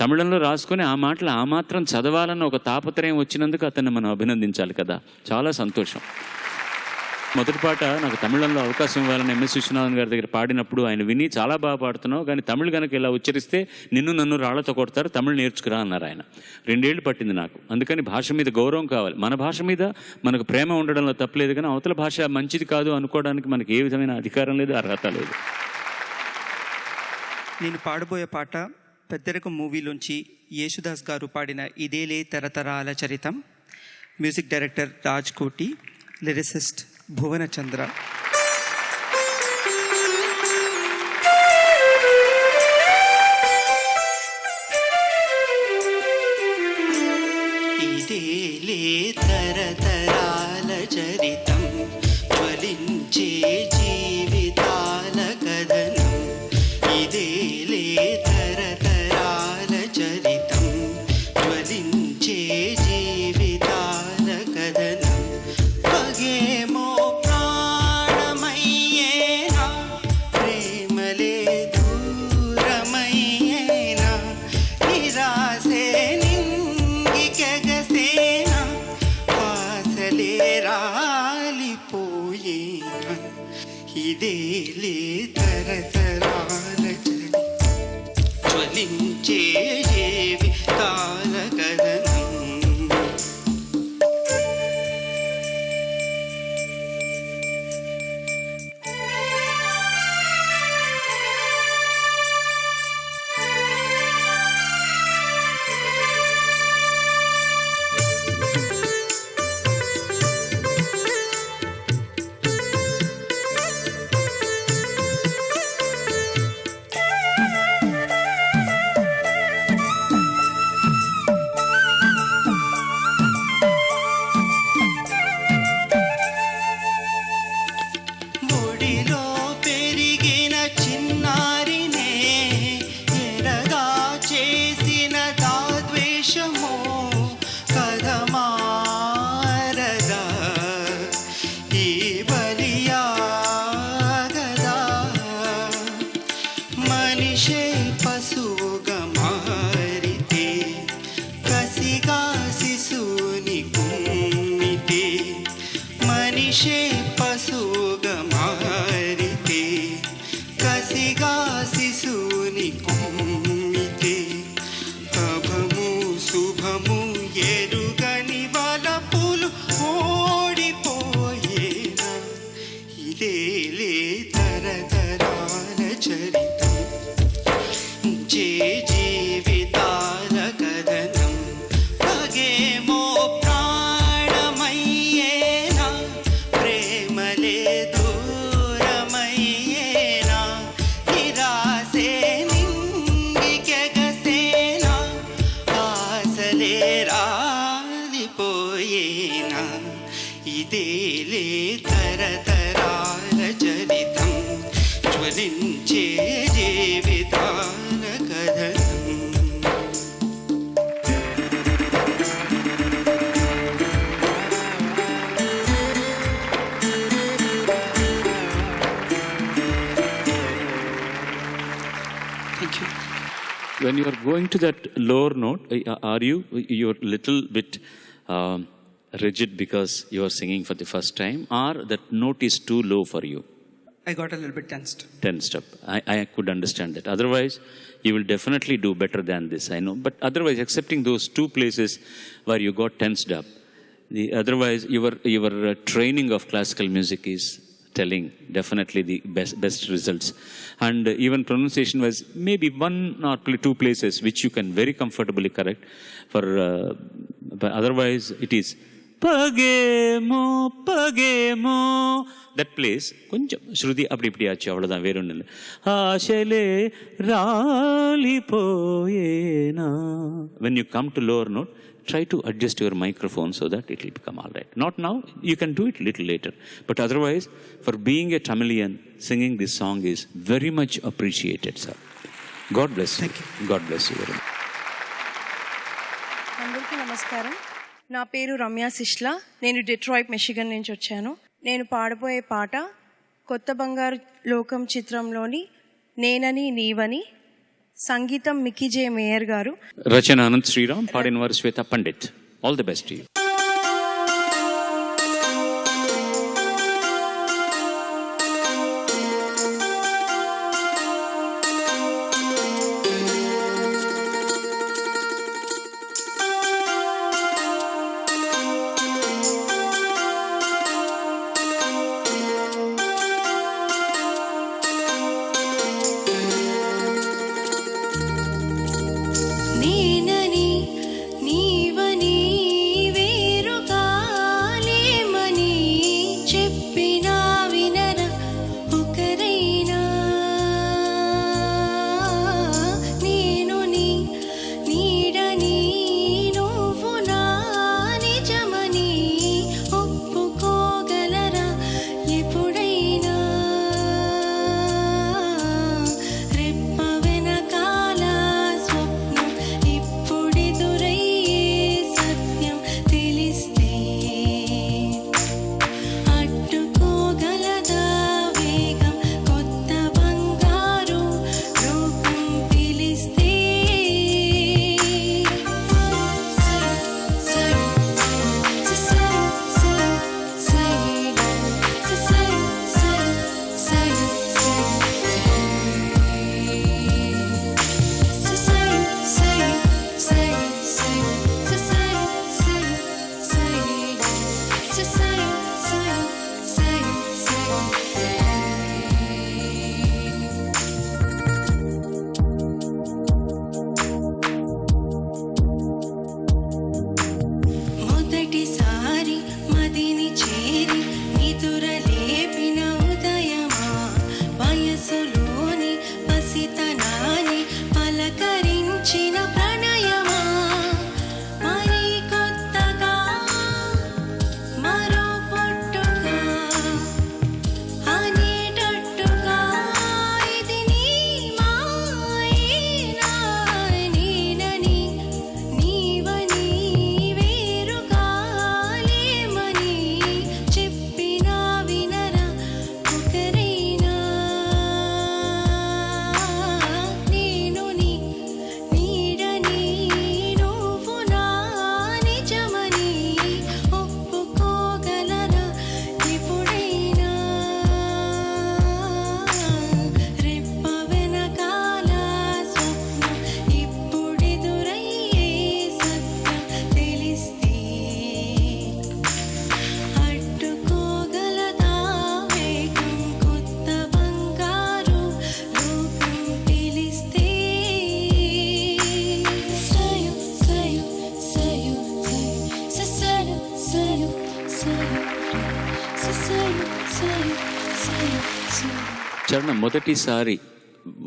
తమిళంలో రాసుకొని ఆ మాటలు ఆ మాత్రం చదవాలన్న ఒక తాపత్రయం వచ్చినందుకు అతన్ని మనం అభినందించాలి కదా. చాలా సంతోషం. మొదటి పాట నాకు తమిళంలో అవకాశం ఇవ్వాలని ఎంఎస్ విశ్వనాథన్ గారి దగ్గర పాడినప్పుడు ఆయన విని చాలా బాగా పాడుతున్నావు, కానీ తమిళ్ కనుక ఇలా ఉచ్చరిస్తే నన్ను రాళ్లతో కొడతారు, తమిళ్ నేర్చుకురా అన్నారు ఆయన. 2 ఏళ్ళు పట్టింది నాకు. అందుకని భాష మీద గౌరవం కావాలి. మన భాష మీద మనకు ప్రేమ ఉండడంలో తప్పలేదు, కానీ అవతల భాష మంచిది కాదు అనుకోవడానికి మనకి ఏ విధమైన అధికారం లేదు, అర్హత లేదు. నేను పాడబోయే పాట పెద్దరికం మూవీలోంచి యేసుదాస్ గారు పాడిన ఇదేలే తరతరాల చరితం. Music director Raj Koti, lyricist భువన చంద్ర. ఇదేలే తరతరాల చరితం, జ్వలించే జీవితాల కథనం. ఇదేలే తరతరాల చరితం, జ్వలించే జీవితాల కథనం. పగేమో ప్రాణమయ్యేనా, ప్రేమలే దూరమయ్యేనా, నిరాశే నింగికెగసేనా, ఆశలే రాలిపోయేనా. ఇదేలే తరతరాల చరితం జ్వలించే జీవితాల కథనం. When you are going to that lower note, are you're little bit rigid because you are singing for the first time, or that note is too low for you? I got a little bit tensed. Tensed up. I could understand that. Otherwise, you will definitely do better than this, I know. But otherwise, excepting those two places where you got tensed up, otherwise your training of classical music is telling definitely the best results. And even pronunciation was maybe one or two places which you can very comfortably correct. But otherwise, it is pagemo. That place కొంచెం శృతి అప్పుడు ఇప్పుడు వచ్చి అవ్వడదాం వేరే ఉండాలి. ఆశలే రాలిపోయేనా. When you come to lower note, try to adjust your microphone so that it will become all right. Not now, you can do it little later. But otherwise, for being a Tamilian, singing this song is very much appreciated, sir. God bless you. Thank you. God bless you very much. అందరికీ నమస్కారం. నా పేరు రమ్య సిష్లా. నేను Detroit Michigan నుంచి వచ్చాను. నేను పాడబోయే పాట కొత్త బంగారు లోకం చిత్రంలోని నేనని నీవని. సంగీతం మికీ జే మేయర్ గారు. రచన అనంత్ శ్రీరామ్, పాడిన వారు Shweta Pandit. All the best to you. నేనని నీవని వేరుగా లేమని చెప్పినా వినరా ఒకరైనా. నేను నీ నీడని నువ్వు నా నిజమని ఒప్పుకోగలరా ఎప్పుడైనా. రెప్ప వెనకాల స్వప్నం ఇప్పుడెదురయ్యే సత్యం తెలిస్తే అడ్డుకోగలదా వేగం కొత్త బంగారు లోకం పిలిస్తే. మొదటిసారి మదిని చేరి నిదుర లేపిన ఉదయమా. వయసులోని పసితనాన్ని పలకరించిన ప్రణయమా. మరి కొత్తగా మరో పుట్టుగా అనేటట్టుగా ఇది నీ మాయేనా. నేనని నీవని వేరుగా లేమని చెప్పినా వినరా ఒకరైనా. నేను నీ నీడని నువ్వు నా నిజమని ఒప్పుకోగలరా ఎప్పుడైనా. రెప్ప వెనకాల స్వప్నం ఇప్పుడెదురయ్యే సత్యం తెలిస్తే అడ్డుకోగలదా వేగం కొత్త బంగారు లోకం పిలిస్తే. సయు సయు సయు సయు సయు సయు సయు సయు సయు సయు. చరణం మొదటిసారి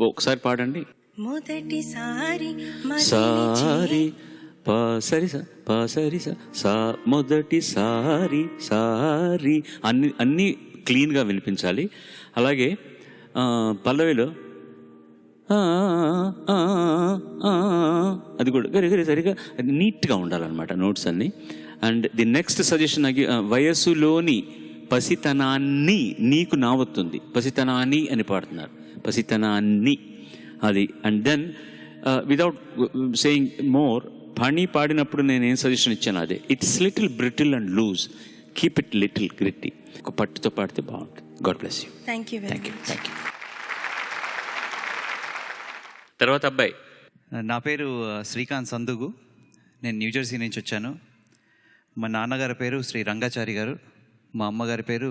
ఒకసారి పాడండి. మొదటిసారి మదిని సారి పా సరి సా పా సరి సా సా మొదటిసారి సారి అన్నీ క్లీన్గా వినిపించాలి. అలాగే పల్లవిలో అది కూడా గరి సరిగా నీట్గా ఉండాలన్నమాట నోట్స్ అన్నీ. అండ్ ది నెక్స్ట్ సజెషన్ వయస్సులోని పసితనాన్ని నీకు నావొస్తుంది, పసితనాన్ని అని పాడుతున్నారు, పసితనాన్ని అది. And then without saying more, పని పాడినప్పుడు నేను ఏం సజెషన్ ఇచ్చాను అదే, it's little brittle and loose, keep it little gritty. ఒక పట్టుతో పాడితే బాగుంటుంది. God bless you. Thank you. తర్వాత అబ్బాయి. నా పేరు శ్రీకాంత్ సందుగు. నేను న్యూజెర్సీ నుంచి వచ్చాను. మా నాన్నగారి పేరు శ్రీ రంగాచారి గారు, మా అమ్మగారి పేరు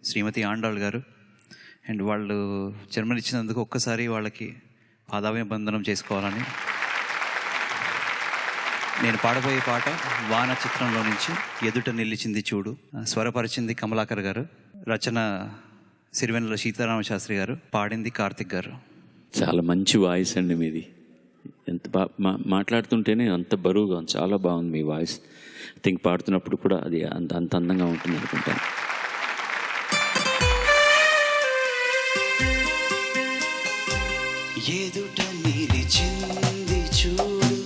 శ్రీమతి ఆండాళ్ గారు. అండ్ వాళ్ళు జన్మనిచ్చినందుకు ఒక్కసారి వాళ్ళకి పాదాభివందనం చేసుకోవాలని. నేను పాడబోయే పాట వాన చిత్రంలో నుంచి ఎదుట నిలిచింది చూడు. స్వరపరిచింది కమలాకర్ గారు, రచన సిరివెన్నెల సీతారామ శాస్త్రి గారు, పాడింది కార్తిక్ గారు. చాలా మంచి వాయిస్ అండి మీది. ఎంత మాట్లాడుతుంటేనే అంత బరువుగా చాలా బాగుంది మీ వాయిస్. ఐ థింక్ పాడుతున్నప్పుడు కూడా అది అంత అందంగా ఉంటుంది అనుకుంటాను. ఎదుట నిలిచింది చూడు,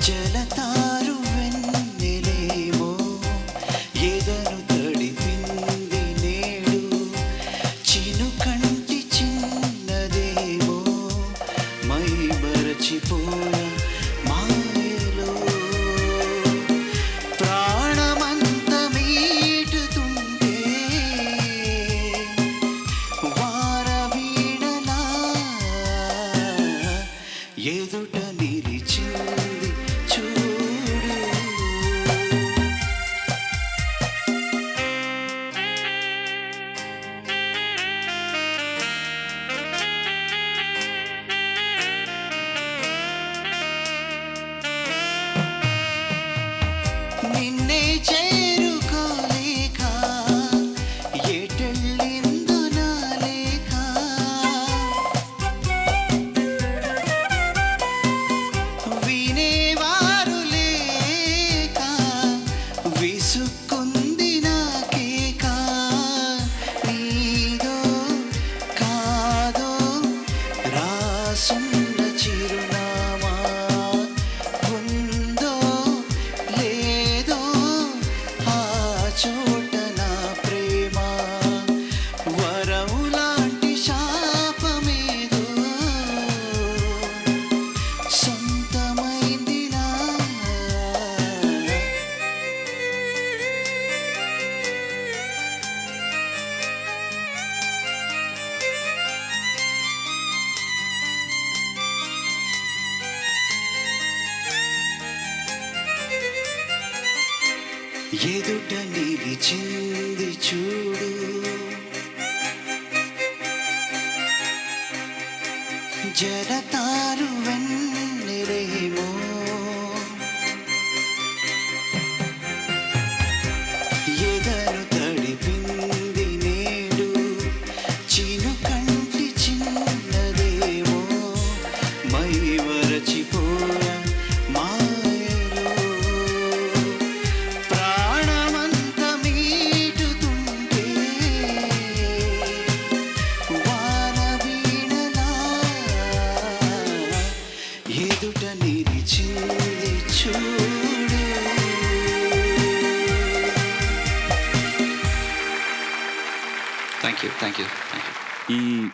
జలతారు వెన్నెలేమో, ఎదను తడిపింది నేడు, చినుకంటి చిన్నదేమో, మై మరచిపోయా మాయలో, ప్రాణమంత మీటుతుంటే వారవీణలా ఎదుట నిలిచింది చూడు. నిన్నే చేరుకోలేక ఎటెళ్ళిందో నా లేక, వినేవారు లేక విసుక్కుంది నాకేక, నీదో కాదో రాసున్న చిరునామా, ఉందో లేదో ఆ చోట నా ప్రేమ, వరములాంటి శాపమేదో సొంతమైంది నా. ఎదుట నిలిచింది చూడు, జలతారు వెన్నెలేమో, ఎదను తడిపింది నేడు, చినుకంటి చిన్నదేమో, మై వరచిపోయా మాయలో, ప్రాణమంత మీటుతుంటే వానవీణలా ఎదుట నిలిచింది చూడు. Thank you.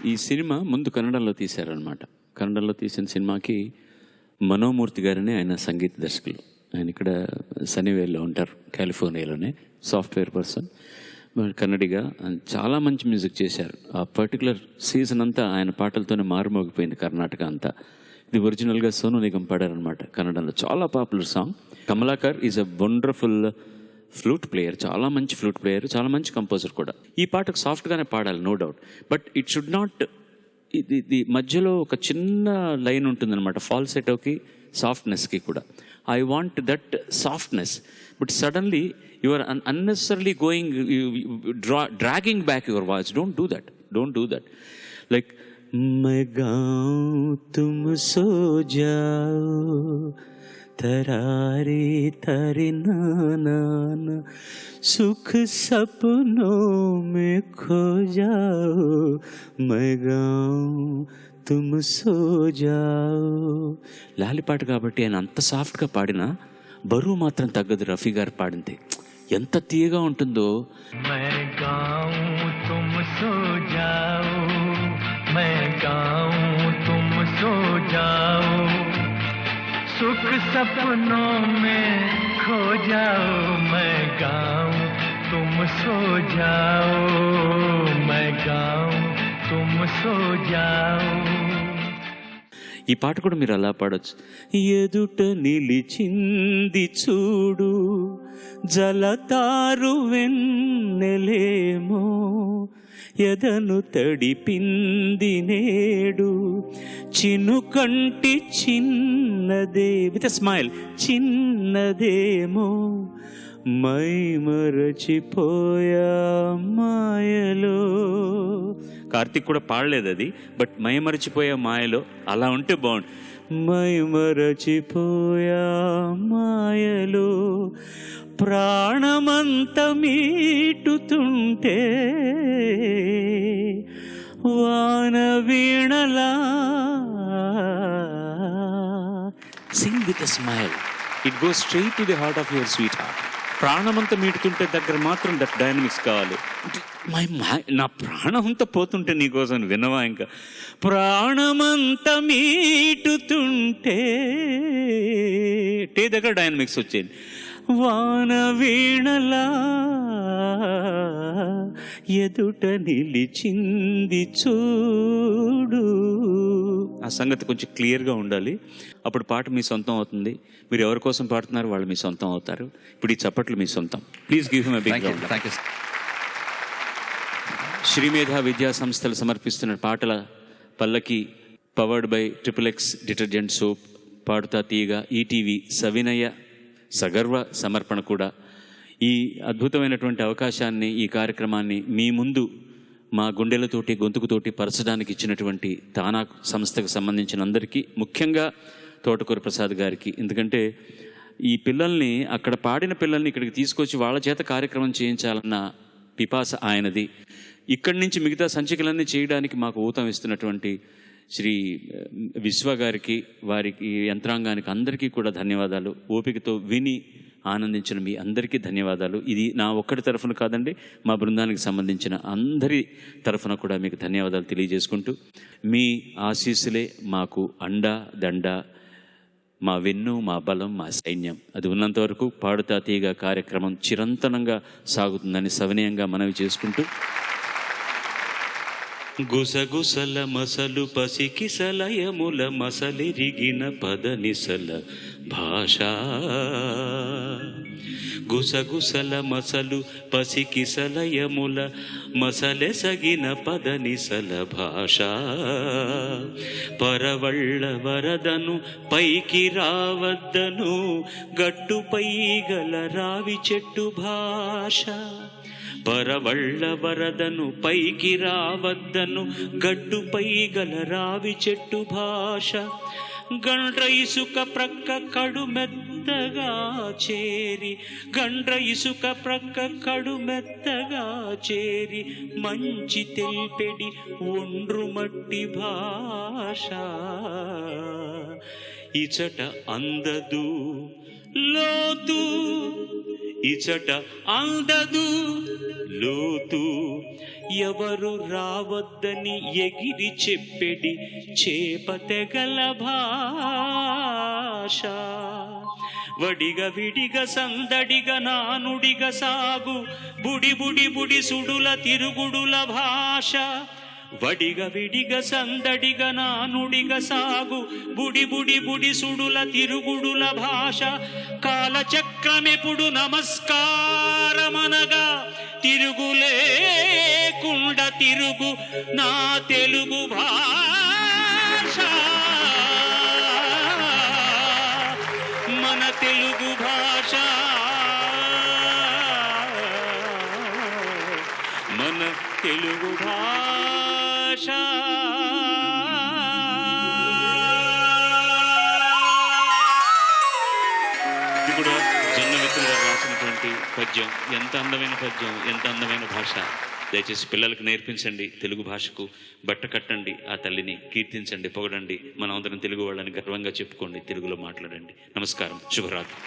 ఈ సినిమా ముందు కన్నడంలో తీశారనమాట. కన్నడంలో తీసిన సినిమాకి మనోమూర్తి గారని ఆయన సంగీత దర్శకులు. ఆయన ఇక్కడ సనీవేల్లో ఉంటారు, కాలిఫోర్నియాలోనే, సాఫ్ట్వేర్ పర్సన్, కన్నడిగా. చాలా మంచి మ్యూజిక్ చేశారు. ఆ పర్టికులర్ సీజన్ అంతా ఆయన పాటలతోనే మారుమోగిపోయింది కర్ణాటక అంతా. ఇది ఒరిజినల్గా సోను నిగమ్ పాడారనమాట కన్నడంలో. చాలా popular song. Kamalakar is a wonderful flute player, చాలా మంచి ఫ్లూట్ ప్లేయర్, చాలా మంచి కంపోజర్ కూడా. ఈ పాటకు సాఫ్ట్గానే పాడాలి, no doubt. But it should not, ఇది మధ్యలో ఒక చిన్న లైన్ ఉంటుందన్నమాట, ఫాల్సెటోకి సాఫ్ట్నెస్కి కూడా. I want that softness, but suddenly you are unnecessarily going, dragging back your voice. Don't do that. Like मैं गाऊं तुम सो जाओ, तरारे तरे नाना सुख सपनों में खो जाओ मैं गाऊं तुम సో జాओ. లాలి పాట కాబట్టి ఆయన అంత సాఫ్ట్గా పాడినా బరువు మాత్రం తగ్గదు. రఫీ గారు పాడింది ఎంత తీయగా ఉంటుందో. मैं गाऊं तुम सो जाओ मैं गाऊं तुम सो जाओ सुख सपनों में खो जाओ मैं गाऊं तुम सो जाओ मैं गाऊं तुम सो जाओ. ఈ పాట కూడా మీరు అలా పాడొచ్చు. ఎదుట నిలిచింది చూడు జలతారు వెన్నెలేమో ఎదను తడిపింది నేడు చినుకంటి చిన్నదే విత్ స్మైల్ చిన్నదేమో మై మరచిపోయా మాయలో. కార్తీక్ కూడా పాడలేదు అది, బట్ మై మరచిపోయా మాయలో అలా ఉంటే బాగుండు. మై మరచిపోయా మాయలో ప్రాణమంత మీటుతుంటే వాన వీణలా. Sing with smile, it goes straight to the heart of your sweet heart. ప్రాణమంతా మీటుతుంటే దగ్గర మాత్రం దట్ డైనమిక్స్ కావాలి. నా ప్రాణం అంతా పోతుంటే నీకోసం వినవా ఇంకా. ప్రాణమంతా మీటుతుంటే టే దగ్గర డైనమిక్స్ వచ్చేది. వాన వీణలా ఎదుట నిలిచింది చూడు. ఆ సంగతి కొంచెం క్లియర్గా ఉండాలి, అప్పుడు పాట మీ సొంతం అవుతుంది. మీరు ఎవరి కోసం పాడుతున్నారు వాళ్ళు మీ సొంతం అవుతారు. ఇప్పుడు ఈ చప్పట్లు మీ సొంతం. Please give him a big round. Thank you. Srimedha విద్యా సంస్థలు సమర్పిస్తున్న పాటల పల్లకి powered by XXX detergent soap, Padutha Theeyaga ETV సవినయ సగర్వ సమర్పణ కూడా. ఈ అద్భుతమైనటువంటి అవకాశాన్ని, ఈ కార్యక్రమాన్ని మీ ముందు మా గుండెలతోటి గొంతుకుతోటి పరచడానికి ఇచ్చినటువంటి తానా సంస్థకు సంబంధించిన అందరికీ, ముఖ్యంగా తోటకూర ప్రసాద్ గారికి. ఎందుకంటే ఈ పిల్లల్ని, అక్కడ పాడిన పిల్లల్ని ఇక్కడికి తీసుకొచ్చి వాళ్ళ చేత కార్యక్రమం చేయించాలన్న పిపాస ఆయనది. ఇక్కడి నుంచి మిగతా సంచికలన్నీ చేయడానికి మాకు ఊతం ఇస్తున్నటువంటి శ్రీ విశ్వ గారికి, వారికి యంత్రాంగానికి అందరికీ కూడా ధన్యవాదాలు. ఓపికతో విని ఆనందించిన మీ అందరికీ ధన్యవాదాలు. ఇది నా ఒక్కడి తరఫున కాదండి, మా బృందానికి సంబంధించిన అందరి తరఫున కూడా మీకు ధన్యవాదాలు తెలియజేసుకుంటూ, మీ ఆశీస్సులే మాకు అండ దండ, మా వెన్ను, మా బలం, మా సైన్యం. అది ఉన్నంత వరకు పాడుతా తీయగా కార్యక్రమం చిరంతనంగా సాగుతుందని సవినయంగా మనవి చేసుకుంటూ, గుసగుసల మసలు పసికిసలయముల మసలిరిగిన పదనిసల భాష. గుసగుసల మసలు పసికిసలయముల మసలెసగిన పదనిసల భాష. పరవళ్ళ వరదను పైకి రావద్దను గట్టుపై గల రావి చెట్టు భాష. పరవళ్ళ వరదను పైకి రావద్దను గడ్డుపై గల రావి చెట్టు భాష. గండ్ర ఇసుక ప్రక్క కడు మెత్తగా చేరి, గండ్ర ఇసుక ప్రక్క కడు మెత్తగా చేరి మంచి తెల్పెడి ఒండ్రు మట్టి భాష. ఇచట అందదు లోతు, ఇచట అందదు లోతు, ఎవరు రావద్దని ఎగిరి చెప్పెడి చేప తెగల భాష. వడిగ విడిగ సందడిగ నానుడిగ సాగు బుడి బుడి బుడి సుడుల తిరుగుడుల భాష. వడిగ విడిగ సందడిగ నానుడిగ సాగు బుడి బుడి బుడి సుడుల తిరుగుడుల భాష. కాలచక్రమెప్పుడు నమస్కారమనగా తిరుగులేకుండ తిరుగు నా తెలుగు భాష. మన తెలుగు భాష, మన తెలుగు భాష. పద్యం, ఎంత అందమైన పద్యం, ఎంత అందమైన భాష. దయచేసి పిల్లలకు నేర్పించండి. తెలుగు భాషకు బట్ట కట్టండి, ఆ తల్లిని కీర్తించండి, పొగడండి. మనం అందరం తెలుగు వాళ్ళని గర్వంగా చెప్పుకోండి, తెలుగులో మాట్లాడండి. నమస్కారం, శుభరాత్రి.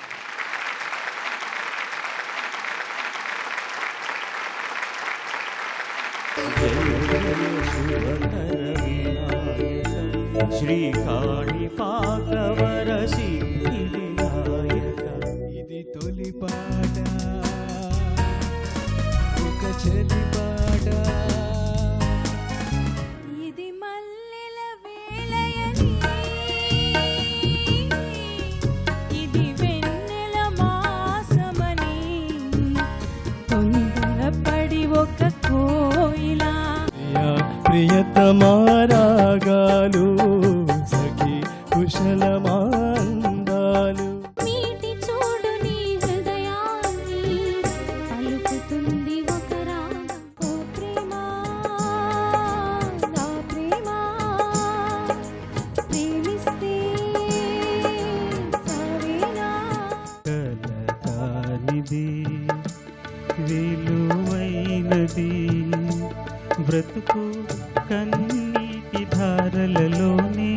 శ్రీకాళి పాకవర సిద్ధి వినాయక. ఇది తొలి పాట, ఒక చెలి పాట. ఇది మల్లెల వేళయని, ఇది వెన్నెల మాసమని, తొందరపడి ఒక కోయిలా ప్రియతమారాగాలు సఖి కుశలమాందాలు. మీటి చూడు నీ హృదయాన్ని, పలుకుతుంది ఒక రాగం. ఓ ప్రేమ, నా ప్రేమ, ప్రేమిస్తే సరేనా? కలతానిది విలువైనది బ్రతుకు కన్నీటి ధారలలోనే